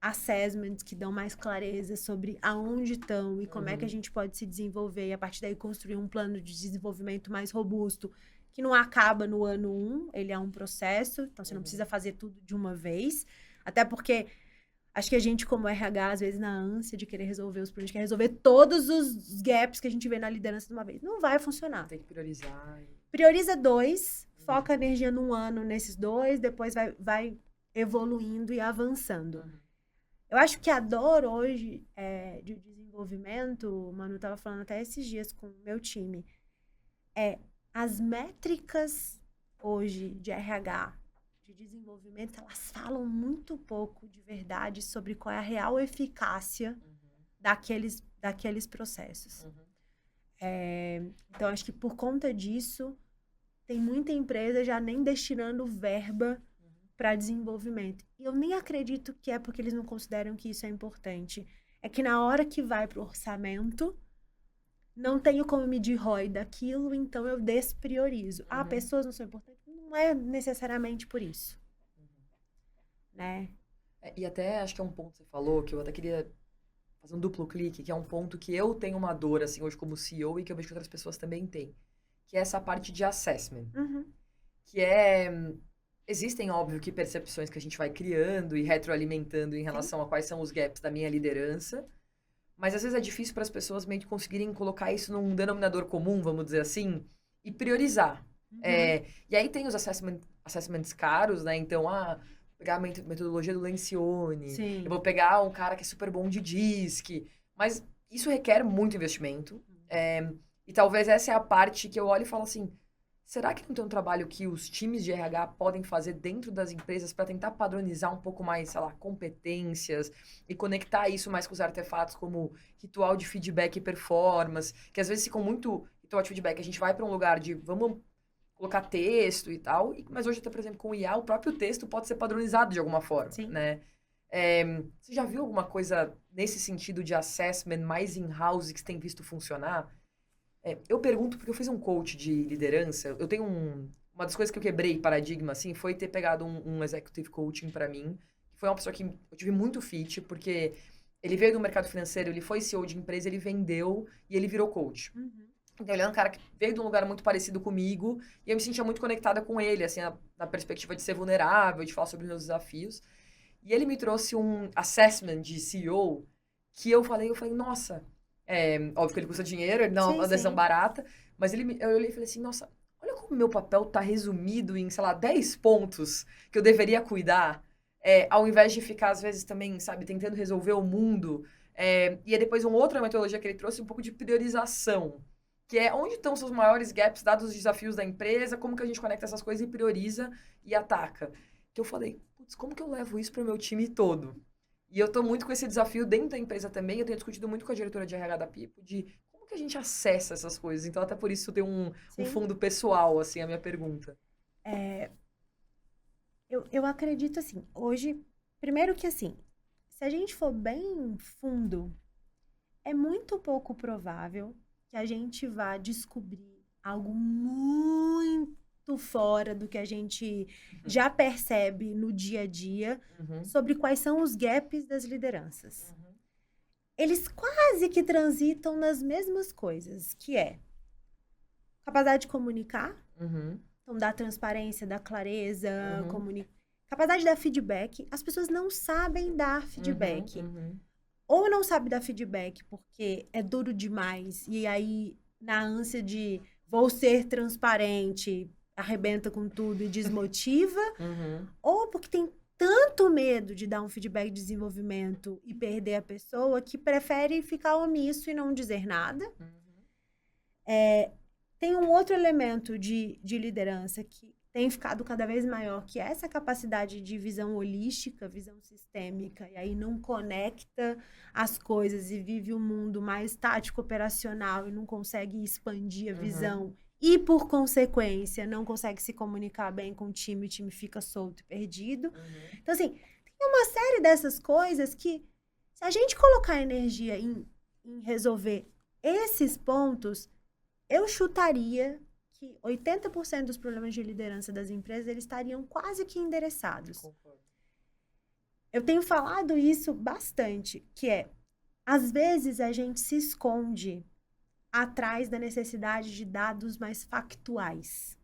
[SPEAKER 2] assessments que dão mais clareza sobre aonde estão e como é que a gente pode se desenvolver e, a partir daí, construir um plano de desenvolvimento mais robusto, que não acaba no ano 1, ele é um processo, então você não precisa fazer tudo de uma vez, até porque acho que a gente, como RH, às vezes, na ânsia de querer resolver os problemas, quer resolver todos os gaps que a gente vê na liderança de uma vez. Não vai funcionar.
[SPEAKER 1] Tem que priorizar.
[SPEAKER 2] Prioriza 2, foca a energia num ano nesses 2, depois vai evoluindo e avançando. Eu acho que a dor hoje de desenvolvimento, o Manu estava falando até esses dias com o meu time, as métricas hoje de RH, de desenvolvimento, elas falam muito pouco de verdade sobre qual é a real eficácia daqueles processos. Então, acho que por conta disso, tem muita empresa já nem destinando verba para desenvolvimento. E eu nem acredito que é porque eles não consideram que isso é importante. É que na hora que vai para o orçamento, não tenho como medir ROI daquilo, então eu despriorizo. Pessoas não são importantes. Não é necessariamente por isso. Né?
[SPEAKER 1] E até acho que é um ponto que você falou, que eu até queria fazer um duplo clique, que é um ponto que eu tenho uma dor, assim, hoje como CEO, e que eu vejo que outras pessoas também têm. Que é essa parte de assessment. Que existem, óbvio, que percepções que a gente vai criando e retroalimentando em relação a quais são os gaps da minha liderança. Mas, às vezes, é difícil para as pessoas meio que conseguirem colocar isso num denominador comum, vamos dizer assim, e priorizar. E aí tem os assessments caros, né? Então, pegar a metodologia do Lencioni.
[SPEAKER 2] Sim.
[SPEAKER 1] Eu vou pegar um cara que é super bom de DISC. Mas isso requer muito investimento. E talvez essa é a parte que eu olho e falo assim, será que não tem um trabalho que os times de RH podem fazer dentro das empresas para tentar padronizar um pouco mais, sei lá, competências e conectar isso mais com os artefatos como ritual de feedback e performance, que às vezes ficam muito ritual de feedback, a gente vai para um lugar de vamos colocar texto e tal, mas hoje, até, por exemplo, com o IA, o próprio texto pode ser padronizado de alguma forma, né? Você já viu alguma coisa nesse sentido de assessment mais in-house que você tem visto funcionar? Eu pergunto porque eu fiz um coach de liderança. Eu tenho uma das coisas que eu quebrei paradigma, assim, foi ter pegado um executive coaching pra mim. Que foi uma pessoa que eu tive muito fit, porque ele veio do mercado financeiro, ele foi CEO de empresa, ele vendeu e ele virou coach. Então, ele é um cara que veio de um lugar muito parecido comigo e eu me sentia muito conectada com ele, assim, na perspectiva de ser vulnerável, de falar sobre os meus desafios. E ele me trouxe um assessment de CEO que eu falei, nossa... óbvio que ele custa dinheiro, ele não é uma adesão barata, mas eu olhei e falei assim, nossa, olha como meu papel tá resumido em, sei lá, 10 pontos que eu deveria cuidar, ao invés de ficar, às vezes, também, sabe, tentando resolver o mundo. E aí depois uma outra metodologia que ele trouxe, um pouco de priorização. que é onde estão os seus maiores gaps, dados os desafios da empresa, como que a gente conecta essas coisas e prioriza e ataca. Que eu falei, putz, como que eu levo isso para o meu time todo? E eu tô muito com esse desafio dentro da empresa também, eu tenho discutido muito com a diretora de RH da Pipo, de como que a gente acessa essas coisas. Então, até por isso tem um
[SPEAKER 2] Sim.
[SPEAKER 1] fundo pessoal, assim, a minha pergunta.
[SPEAKER 2] Eu acredito assim, hoje, primeiro que assim, se a gente for bem fundo, é muito pouco provável que a gente vá descobrir algo muito fora do que a gente já percebe no dia a dia sobre quais são os gaps das lideranças. Eles quase que transitam nas mesmas coisas, que é capacidade de comunicar, então da transparência, da clareza, capacidade de dar feedback. As pessoas não sabem dar feedback. Ou não sabe dar feedback porque é duro demais, e aí, na ânsia de vou ser transparente, arrebenta com tudo e desmotiva, ou porque tem tanto medo de dar um feedback de desenvolvimento e perder a pessoa que prefere ficar omisso e não dizer nada. Tem um outro elemento de liderança que tem ficado cada vez maior, que é essa capacidade de visão holística, visão sistêmica, e aí não conecta as coisas e vive um mundo mais tático, operacional e não consegue expandir a visão e, por consequência, não consegue se comunicar bem com o time fica solto e perdido. Então, assim, tem uma série dessas coisas que, se a gente colocar energia em resolver esses pontos, eu chutaria que 80% dos problemas de liderança das empresas, eles estariam quase que endereçados.
[SPEAKER 1] Concordo.
[SPEAKER 2] Eu tenho falado isso bastante, que é, às vezes a gente se esconde atrás da necessidade de dados mais factuais,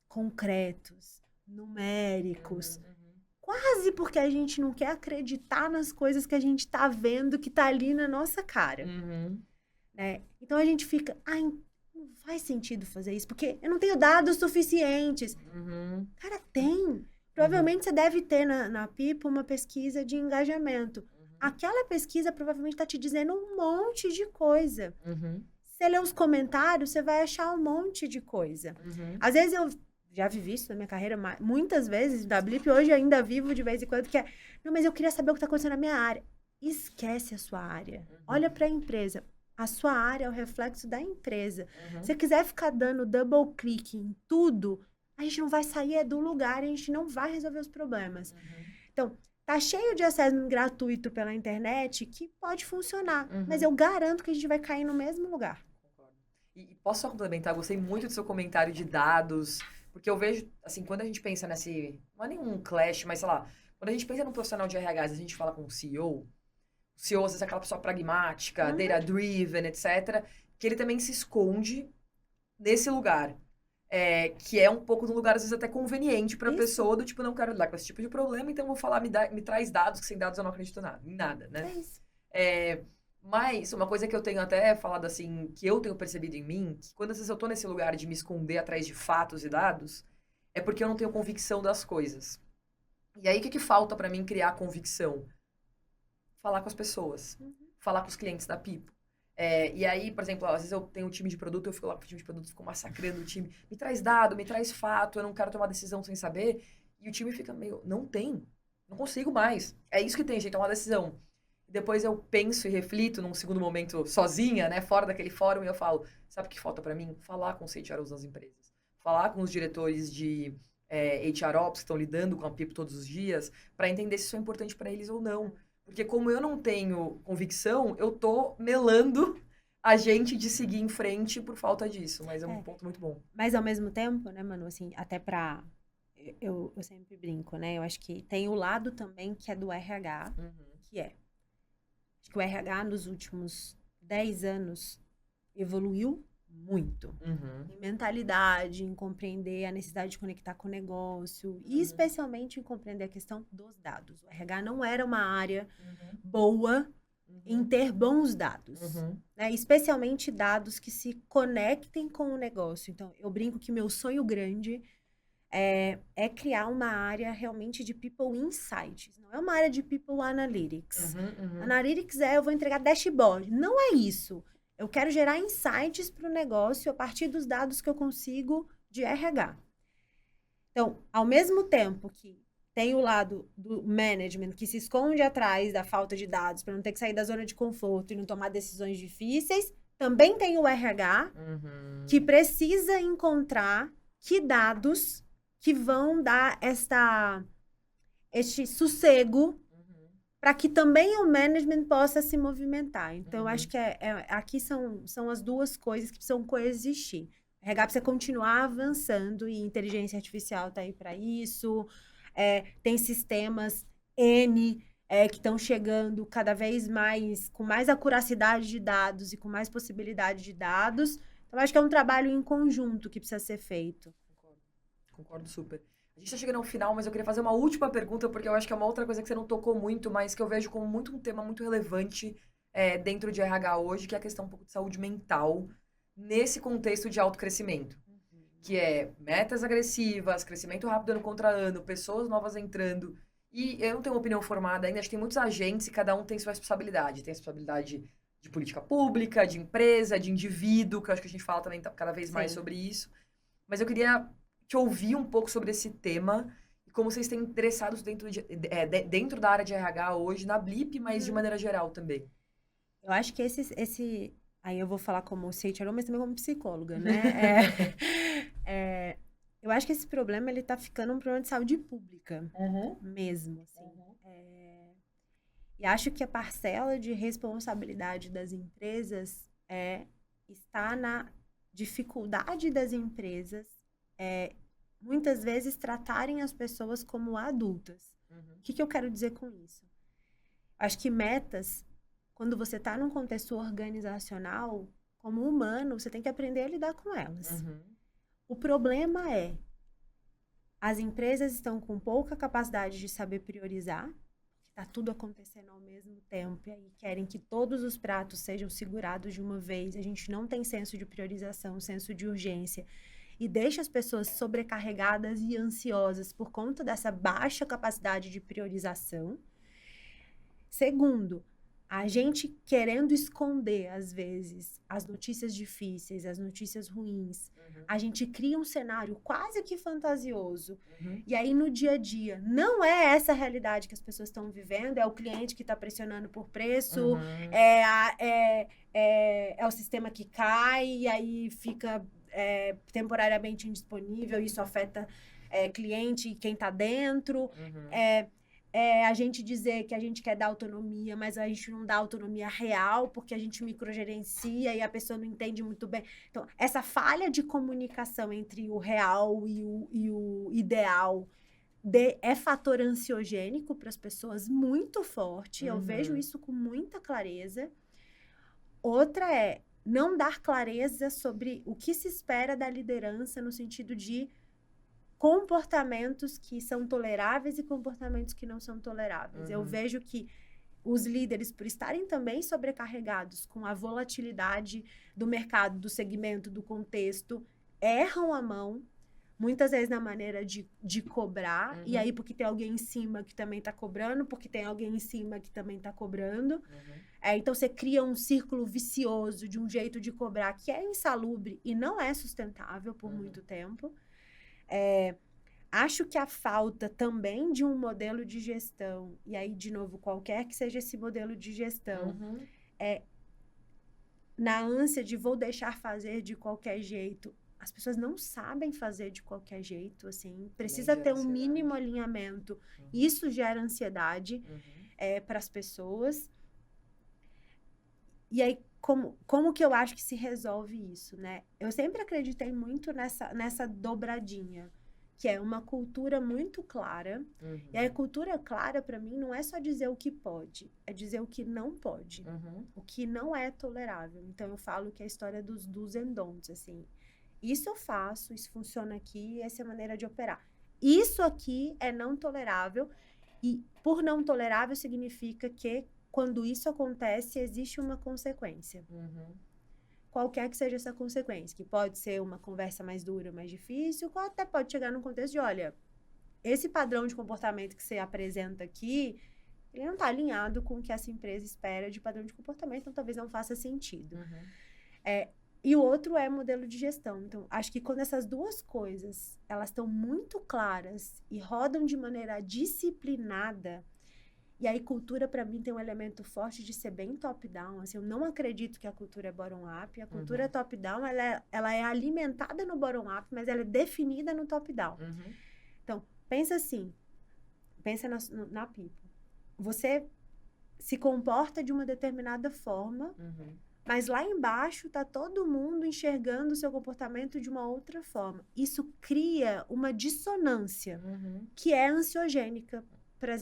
[SPEAKER 2] concretos, numéricos, quase porque a gente não quer acreditar nas coisas que a gente está vendo que está ali na nossa cara. Né? Então a gente fica, não faz sentido fazer isso, porque eu não tenho dados suficientes. Cara, tem. Provavelmente você deve ter na Pipo uma pesquisa de engajamento. Aquela pesquisa provavelmente está te dizendo um monte de coisa. Você lê os comentários, você vai achar um monte de coisa. Às vezes eu já vivi isso na minha carreira, muitas vezes, da Blip, hoje ainda vivo de vez em quando, que é, não, mas eu queria saber o que está acontecendo na minha área. Esquece a sua área. Olha para a empresa. A sua área é o reflexo da empresa. Se você quiser ficar dando double click em tudo, a gente não vai sair do lugar, a gente não vai resolver os problemas. Então, tá cheio de assessment gratuito pela internet que pode funcionar, mas eu garanto que a gente vai cair no mesmo lugar.
[SPEAKER 1] E posso só complementar? Gostei muito do seu comentário de dados, porque eu vejo, assim, quando a gente pensa nesse... Não é nenhum clash, mas sei lá, quando a gente pensa num profissional de RH, a gente fala com o CEO, às vezes é aquela pessoa pragmática, data-driven, etc., que ele também se esconde nesse lugar. Que é um pouco de um lugar, às vezes, até conveniente para a pessoa, do tipo, não quero lidar com esse tipo de problema, então vou falar, me traz dados, que sem dados eu não acredito em nada, né?
[SPEAKER 2] É isso.
[SPEAKER 1] Mas uma coisa que eu tenho até falado, assim, que eu tenho percebido em mim, que quando às vezes eu tô nesse lugar de me esconder atrás de fatos e dados, é porque eu não tenho convicção das coisas. E aí, o que falta para mim criar convicção? Falar com as pessoas, falar com os clientes da Pipo. E aí, por exemplo, às vezes eu tenho um time de produto, eu fico lá com o time de produto, fico massacrando o time. Me traz dado, me traz fato, eu não quero tomar decisão sem saber. E o time fica meio, não consigo mais. É isso que tem, gente, tomar decisão. E depois eu penso e reflito num segundo momento sozinha, né, fora daquele fórum, e eu falo, sabe o que falta pra mim? Falar com os CHROs das empresas. Falar com os diretores de HR Ops que estão lidando com a Pipo todos os dias, para entender se isso é importante para eles ou não. Porque como eu não tenho convicção, eu tô melando a gente de seguir em frente por falta disso. Mas é um ponto muito bom.
[SPEAKER 2] Mas ao mesmo tempo, né, Manu, assim, até pra... Eu sempre brinco, né? Eu acho que tem o lado também que é do RH, que é... Acho que o RH nos últimos 10 anos evoluiu muito. Em mentalidade, em compreender a necessidade de conectar com o negócio e especialmente em compreender a questão dos dados. O RH não era uma área boa em ter bons dados, né? Especialmente dados que se conectem com o negócio. Então, eu brinco que meu sonho grande é criar uma área realmente de People Insights. Não é uma área de People Analytics. Analytics eu vou entregar dashboard. Não é isso. Eu quero gerar insights para o negócio a partir dos dados que eu consigo de RH. Então, ao mesmo tempo que tem o lado do management que se esconde atrás da falta de dados para não ter que sair da zona de conforto e não tomar decisões difíceis, também tem o RH que precisa encontrar que dados que vão dar este sossego para que também o management possa se movimentar. Então, eu acho que aqui são as duas coisas que precisam coexistir. O RH precisa continuar avançando e inteligência artificial está aí para isso. Tem sistemas N que estão chegando cada vez mais, com mais acuracidade de dados e com mais possibilidade de dados. Então, acho que é um trabalho em conjunto que precisa ser feito.
[SPEAKER 1] Concordo super. A gente está chegando ao final, mas eu queria fazer uma última pergunta, porque eu acho que é uma outra coisa que você não tocou muito, mas que eu vejo como um tema muito relevante dentro de RH hoje, que é a questão um pouco de saúde mental, nesse contexto de autocrescimento. Que é metas agressivas, crescimento rápido ano contra ano, pessoas novas entrando. E eu não tenho uma opinião formada ainda, acho que tem muitos agentes e cada um tem sua responsabilidade. Tem a responsabilidade de política pública, de empresa, de indivíduo, que eu acho que a gente fala também cada vez mais sobre isso. Mas eu queria te ouvir um pouco sobre esse tema e como vocês têm interessados dentro da área de RH hoje, na Blip, mas de maneira geral também.
[SPEAKER 2] Eu acho que esse aí eu vou falar como CHRO, mas também como psicóloga, né? Eu acho que esse problema, ele tá ficando um problema de saúde pública, mesmo, assim. E acho que a parcela de responsabilidade das empresas está na dificuldade das empresas muitas vezes tratarem as pessoas como adultas. O que eu quero dizer com isso? Acho que metas, quando você está num contexto organizacional, como humano, você tem que aprender a lidar com elas. O problema as empresas estão com pouca capacidade de saber priorizar, está tudo acontecendo ao mesmo tempo, e aí querem que todos os pratos sejam segurados de uma vez, a gente não tem senso de priorização, senso de urgência, e deixa as pessoas sobrecarregadas e ansiosas por conta dessa baixa capacidade de priorização. Segundo, a gente querendo esconder, às vezes, as notícias difíceis, as notícias ruins. A gente cria um cenário quase que fantasioso. E aí, no dia a dia, não é essa a realidade que as pessoas estão vivendo, é o cliente que está pressionando por preço, é o sistema que cai, e aí fica temporariamente indisponível, isso afeta cliente e quem está dentro. A gente dizer que a gente quer dar autonomia, mas a gente não dá autonomia real, porque a gente microgerencia e a pessoa não entende muito bem. Então, essa falha de comunicação entre o real e o ideal é fator ansiogênico para as pessoas muito forte. Eu vejo isso com muita clareza. Outra é não dar clareza sobre o que se espera da liderança no sentido de comportamentos que são toleráveis e comportamentos que não são toleráveis. Eu vejo que os líderes, por estarem também sobrecarregados com a volatilidade do mercado, do segmento, do contexto, erram a mão, muitas vezes na maneira de cobrar, e aí porque tem alguém em cima que também está cobrando, porque tem alguém em cima que também está cobrando. Então, você cria um círculo vicioso de um jeito de cobrar que é insalubre e não é sustentável por muito tempo. Acho que a falta também de um modelo de gestão, e aí, de novo, qualquer que seja esse modelo de gestão, na ânsia de vou deixar fazer de qualquer jeito, as pessoas não sabem fazer de qualquer jeito, assim, precisa ter um mínimo alinhamento. Isso gera ansiedade para as pessoas. E aí, como que eu acho que se resolve isso, né? Eu sempre acreditei muito nessa dobradinha, que é uma cultura muito clara. E a cultura clara, para mim, não é só dizer o que pode, é dizer o que não pode, o que não é tolerável. Então, eu falo que é a história dos do's and don'ts, assim. Isso eu faço, isso funciona aqui, essa é a maneira de operar. Isso aqui é não tolerável, e por não tolerável significa que quando isso acontece, existe uma consequência. Qualquer que seja essa consequência, que pode ser uma conversa mais dura, mais difícil, ou até pode chegar num contexto de, olha, esse padrão de comportamento que você apresenta aqui, ele não está alinhado com o que essa empresa espera de padrão de comportamento, então talvez não faça sentido. E o outro é modelo de gestão. Então, acho que quando essas duas coisas, elas estão muito claras e rodam de maneira disciplinada, e aí cultura, para mim, tem um elemento forte de ser bem top-down. Assim, eu não acredito que a cultura é bottom-up. A cultura top-down, ela é alimentada no bottom-up, mas ela é definida no top-down. Então, pensa assim, pensa na People. Você se comporta de uma determinada forma, mas lá embaixo tá todo mundo enxergando o seu comportamento de uma outra forma. Isso cria uma dissonância que é ansiogênica para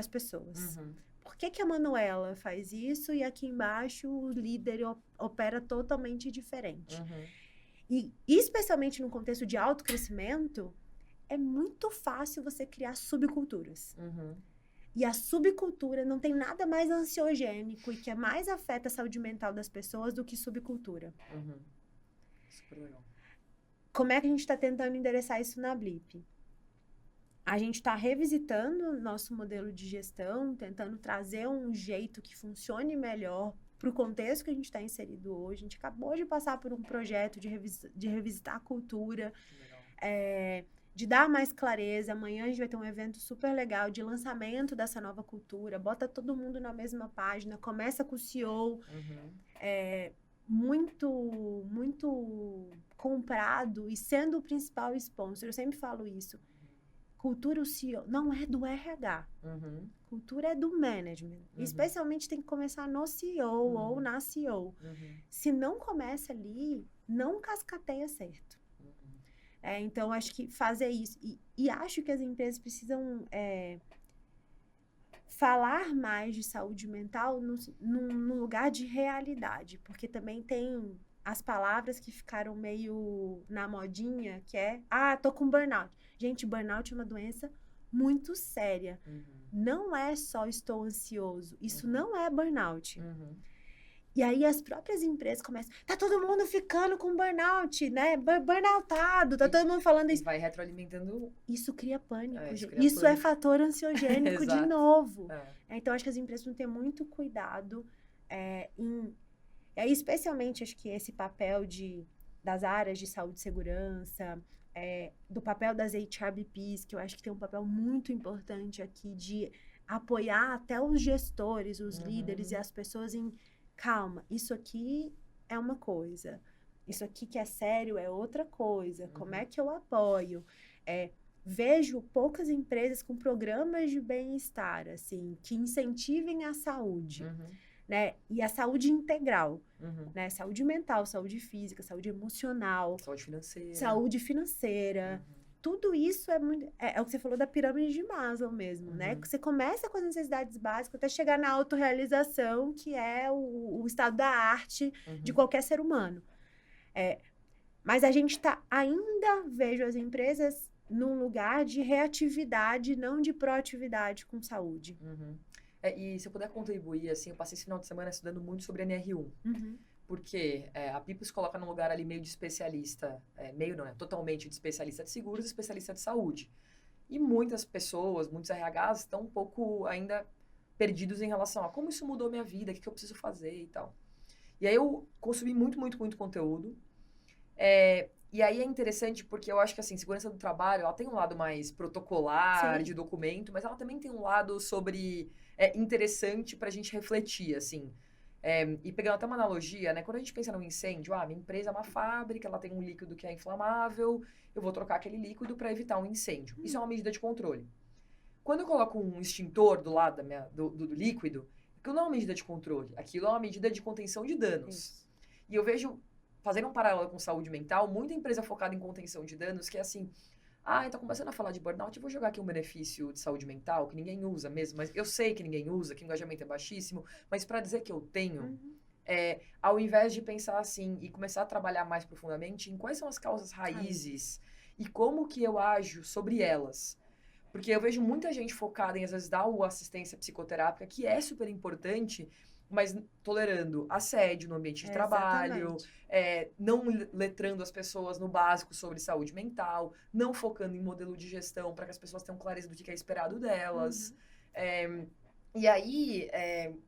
[SPEAKER 2] as pessoas. Por que a Manuela faz isso e aqui embaixo o líder opera totalmente diferente? E especialmente no contexto de autocrescimento, é muito fácil você criar subculturas. E a subcultura não tem nada mais ansiogênico e que mais afeta a saúde mental das pessoas do que subcultura.
[SPEAKER 1] Super legal.
[SPEAKER 2] Como é que a gente está tentando endereçar isso na Blip? A gente está revisitando nosso modelo de gestão, tentando trazer um jeito que funcione melhor para o contexto que a gente está inserido hoje. A gente acabou de passar por um projeto de revisitar a cultura, de dar mais clareza. Amanhã a gente vai ter um evento super legal de lançamento dessa nova cultura. Bota todo mundo na mesma página, começa com o CEO. Muito comprado e sendo o principal sponsor. Eu sempre falo isso. Cultura, o CEO, não é do RH. Cultura é do management. Especialmente tem que começar no CEO ou na CEO. Se não começa ali, não cascateia certo. Então, acho que fazer isso. E acho que as empresas precisam falar mais de saúde mental num lugar de realidade. Porque também tem as palavras que ficaram meio na modinha, que é, tô com burnout. Gente, burnout é uma doença muito séria. Não é só estou ansioso. Isso não é burnout. E aí as próprias empresas começam, tá todo mundo ficando com burnout, né? Burnoutado, tá todo mundo falando isso.
[SPEAKER 1] Vai retroalimentando.
[SPEAKER 2] Isso cria pânico,
[SPEAKER 1] isso
[SPEAKER 2] gente. Isso é fator ansiogênico de novo. Então, acho que as empresas vão ter muito cuidado especialmente, acho que esse papel das áreas de saúde e segurança, do papel das HRBPs, que eu acho que tem um papel muito importante aqui de apoiar até os gestores, os líderes e as pessoas em calma, isso aqui é uma coisa, isso aqui que é sério é outra coisa, como é que eu apoio? Vejo poucas empresas com programas de bem-estar, assim, que incentivem a saúde, né? E a saúde integral, né? Saúde mental, saúde física, saúde emocional. Saúde financeira. Tudo isso é muito... É o que você falou da pirâmide de Maslow mesmo, né? Você começa com as necessidades básicas até chegar na autorrealização, que é o estado da arte de qualquer ser humano. Mas a gente ainda vejo as empresas num lugar de reatividade, não de proatividade com saúde.
[SPEAKER 1] E se eu puder contribuir, assim, eu passei esse final de semana estudando muito sobre NR1. Porque a People se coloca num lugar ali meio de especialista, meio não, totalmente de especialista de seguros e especialista de saúde. E muitas pessoas, muitos RHs estão um pouco ainda perdidos em relação a como isso mudou minha vida, o que eu preciso fazer e tal. E aí eu consumi muito, muito, muito conteúdo. E aí é interessante porque eu acho que, assim, segurança do trabalho, ela tem um lado mais protocolar, de documento, mas ela também tem um lado interessante pra gente refletir, assim. E pegando até uma analogia, né? Quando a gente pensa num incêndio, minha empresa é uma fábrica, ela tem um líquido que é inflamável, eu vou trocar aquele líquido para evitar um incêndio. Isso é uma medida de controle. Quando eu coloco um extintor do lado do líquido, aquilo não é uma medida de controle, aquilo é uma medida de contenção de danos. E eu vejo, fazendo um paralelo com saúde mental, muita empresa focada em contenção de danos, que é assim... tá começando a falar de burnout, eu vou jogar aqui um benefício de saúde mental, que ninguém usa mesmo, mas eu sei que ninguém usa, que o engajamento é baixíssimo, mas para dizer que eu tenho, ao invés de pensar assim e começar a trabalhar mais profundamente em quais são as causas raízes e como que eu ajo sobre elas. Porque eu vejo muita gente focada em, às vezes, dar assistência psicoterápica, que é super importante, mas tolerando assédio no ambiente de trabalho, não letrando as pessoas no básico sobre saúde mental, não focando em modelo de gestão para que as pessoas tenham clareza do que é esperado delas. E aí,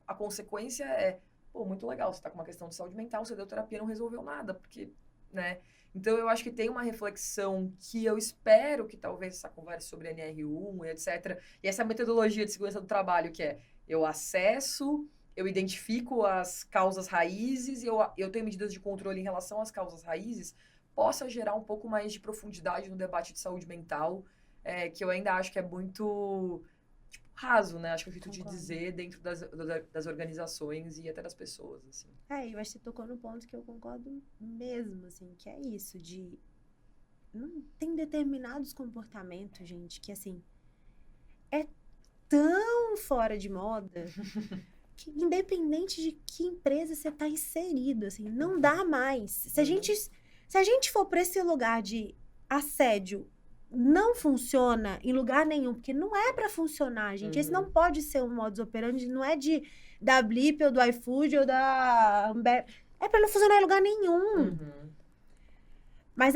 [SPEAKER 1] a consequência pô, muito legal, você tá com uma questão de saúde mental, você deu terapia, não resolveu nada, porque, né? Então, eu acho que tem uma reflexão que eu espero que talvez essa conversa sobre NR1 e etc. E essa metodologia de segurança do trabalho, que é eu acesso, eu identifico as causas raízes e eu tenho medidas de controle em relação às causas raízes, possa gerar um pouco mais de profundidade no debate de saúde mental, que eu ainda acho que é muito raso, né? Acho que é o jeito de
[SPEAKER 2] Concordo.
[SPEAKER 1] dizer dentro das organizações e até das pessoas, assim.
[SPEAKER 2] Eu acho que você tocou no ponto que eu concordo mesmo, assim, que é isso, de... Não tem determinados comportamentos, gente, que, assim, é tão fora de moda que independente de que empresa você tá inserido, assim, não dá mais. Se a gente for para esse lugar de assédio, não funciona em lugar nenhum, porque não é para funcionar, gente. Esse não pode ser um modus operandi, não é da Blip ou do iFood ou da Ambev. É para não funcionar em lugar nenhum. Mas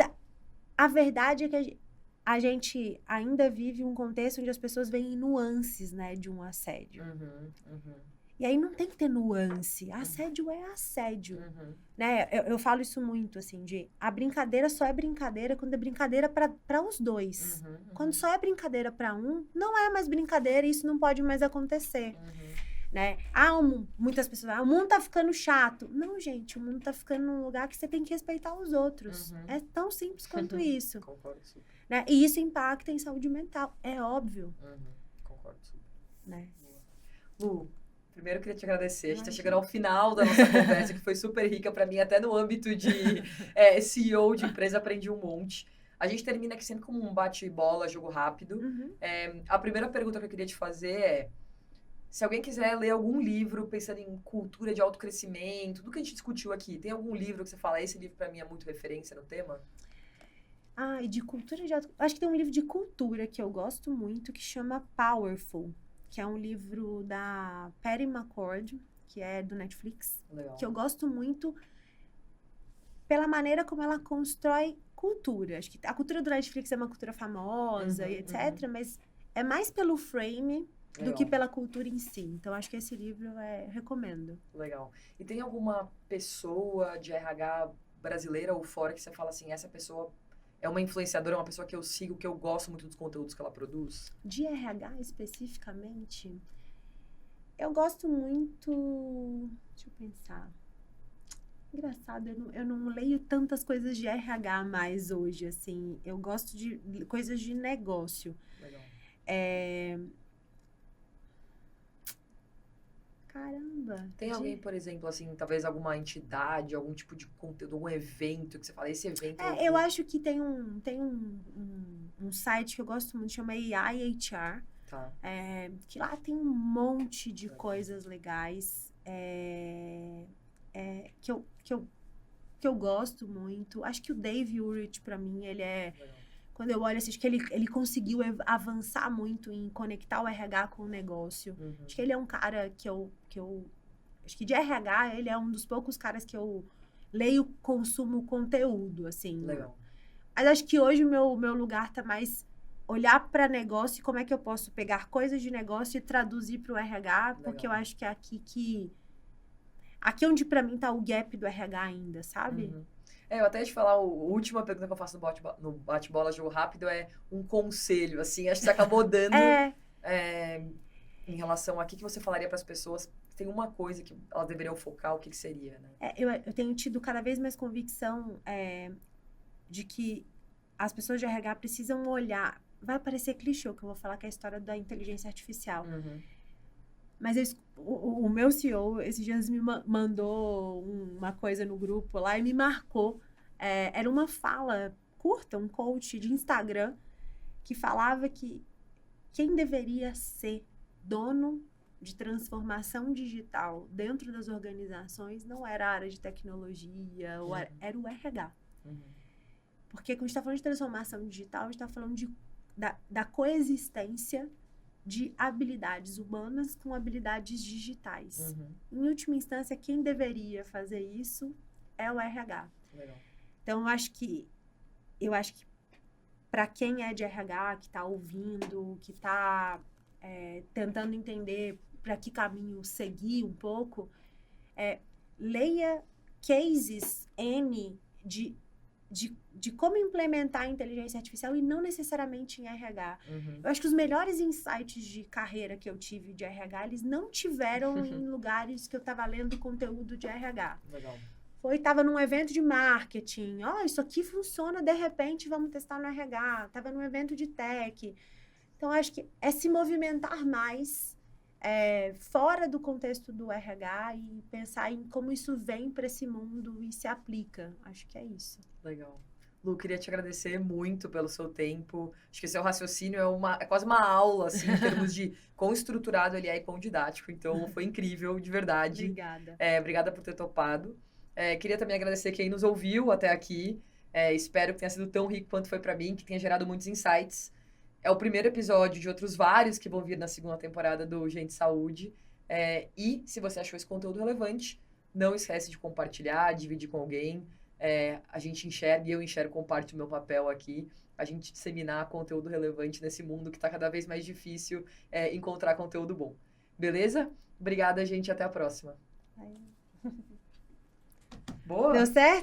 [SPEAKER 2] a verdade é que a gente ainda vive um contexto onde as pessoas veem nuances, né, de um assédio. E aí não tem que ter nuance. Assédio é assédio. Né? Eu falo isso muito, assim, a brincadeira só é brincadeira quando é brincadeira para os dois. Quando só é brincadeira para um, não é mais brincadeira e isso não pode mais acontecer. Né? Muitas pessoas falam, o mundo tá ficando chato. Não, gente, o mundo tá ficando num lugar que você tem que respeitar os outros. É tão simples quanto isso.
[SPEAKER 1] Concordo super.
[SPEAKER 2] Né? E isso impacta em saúde mental, é óbvio.
[SPEAKER 1] Concordo super.
[SPEAKER 2] Né?
[SPEAKER 1] Lu, primeiro eu queria te agradecer. A gente tá chegando ao final da nossa conversa, que foi super rica para mim, até no âmbito de CEO de empresa, aprendi um monte. A gente termina aqui sempre com um bate-bola, jogo rápido. A primeira pergunta que eu queria te fazer é: se alguém quiser ler algum livro pensando em cultura de autocrescimento, tudo que a gente discutiu aqui, tem algum livro que você fala, esse livro para mim é muito referência no tema?
[SPEAKER 2] E de cultura de autocrescimento. Acho que tem um livro de cultura que eu gosto muito, que chama Powerful, que é um livro da Patty McCord, que é do Netflix.
[SPEAKER 1] Legal.
[SPEAKER 2] Que eu gosto muito pela maneira como ela constrói cultura. Acho que a cultura do Netflix é uma cultura famosa e etc., mas é mais pelo frame do que pela cultura em si. Então, acho que esse livro eu recomendo.
[SPEAKER 1] Legal. E tem alguma pessoa de RH brasileira ou fora que você fala assim, essa pessoa é uma influenciadora, é uma pessoa que eu sigo, que eu gosto muito dos conteúdos que ela produz?
[SPEAKER 2] De RH especificamente, eu gosto muito... Deixa eu pensar. Engraçado, eu não leio tantas coisas de RH mais hoje, assim. Eu gosto de coisas de negócio.
[SPEAKER 1] Legal.
[SPEAKER 2] Caramba.
[SPEAKER 1] Tem alguém, por exemplo, assim, talvez alguma entidade, algum tipo de conteúdo, algum evento que você fala, esse evento...
[SPEAKER 2] eu acho que tem um site que eu gosto muito, chama AIHR.
[SPEAKER 1] Tá.
[SPEAKER 2] Que lá tem um monte de coisas legais que eu gosto muito. Acho que o Dave Ulrich, pra mim, ele é... Legal. Quando eu olho assim, acho que ele conseguiu avançar muito em conectar o RH com o negócio. Acho que ele é um cara que eu... Acho que de RH, ele é um dos poucos caras que eu leio, consumo conteúdo, assim.
[SPEAKER 1] Legal.
[SPEAKER 2] Mas acho que hoje o meu lugar tá mais olhar para negócio e como é que eu posso pegar coisas de negócio e traduzir para o RH,
[SPEAKER 1] Legal.
[SPEAKER 2] Porque eu acho que é aqui onde para mim tá o gap do RH ainda, sabe?
[SPEAKER 1] Eu até ia te falar, a última pergunta que eu faço no bate-bola jogo rápido é um conselho, assim, acho que você acabou dando em relação a que você falaria para as pessoas. Tem uma coisa que elas deveriam focar, o que seria, né?
[SPEAKER 2] Eu tenho tido cada vez mais convicção de que as pessoas de RH precisam olhar. Vai parecer clichê o que eu vou falar, que é a história da inteligência artificial. Mas o meu CEO, esses dias, me mandou uma coisa no grupo lá e me marcou. Era uma fala curta, um coach de Instagram, que falava que quem deveria ser dono de transformação digital dentro das organizações não era a área de tecnologia, era o RH. Porque quando a gente está falando de transformação digital, a gente está falando da coexistência de habilidades humanas com habilidades digitais. Em última instância, quem deveria fazer isso é o RH.
[SPEAKER 1] Legal.
[SPEAKER 2] Então, eu acho que para quem é de RH, que está ouvindo, que está tentando entender para que caminho seguir um pouco, leia cases N de como implementar a inteligência artificial e não necessariamente em RH. Eu acho que os melhores insights de carreira que eu tive de RH, eles não tiveram em lugares que eu estava lendo conteúdo de RH.
[SPEAKER 1] Legal.
[SPEAKER 2] Estava num evento de marketing, isso aqui funciona, de repente vamos testar no RH. Estava num evento de tech. Então, acho que é se movimentar mais fora do contexto do RH e pensar em como isso vem para esse mundo e se aplica. Acho que é isso.
[SPEAKER 1] Legal. Lu, queria te agradecer muito pelo seu tempo. Acho que seu raciocínio é quase uma aula, assim, em termos de quão estruturado ele é e quão didático. Então, foi incrível, de verdade.
[SPEAKER 2] Obrigada.
[SPEAKER 1] Obrigada por ter topado. Queria também agradecer quem nos ouviu até aqui. Espero que tenha sido tão rico quanto foi para mim, que tenha gerado muitos insights. É o primeiro episódio de outros vários que vão vir na segunda temporada do Gente Saúde. E, se você achou esse conteúdo relevante, não esquece de compartilhar, dividir com alguém. A gente enxerga, e eu enxergo, compartilho o meu papel aqui, a gente disseminar conteúdo relevante nesse mundo que está cada vez mais difícil encontrar conteúdo bom. Beleza? Obrigada, gente. Até a próxima. Boa!
[SPEAKER 2] Deu certo?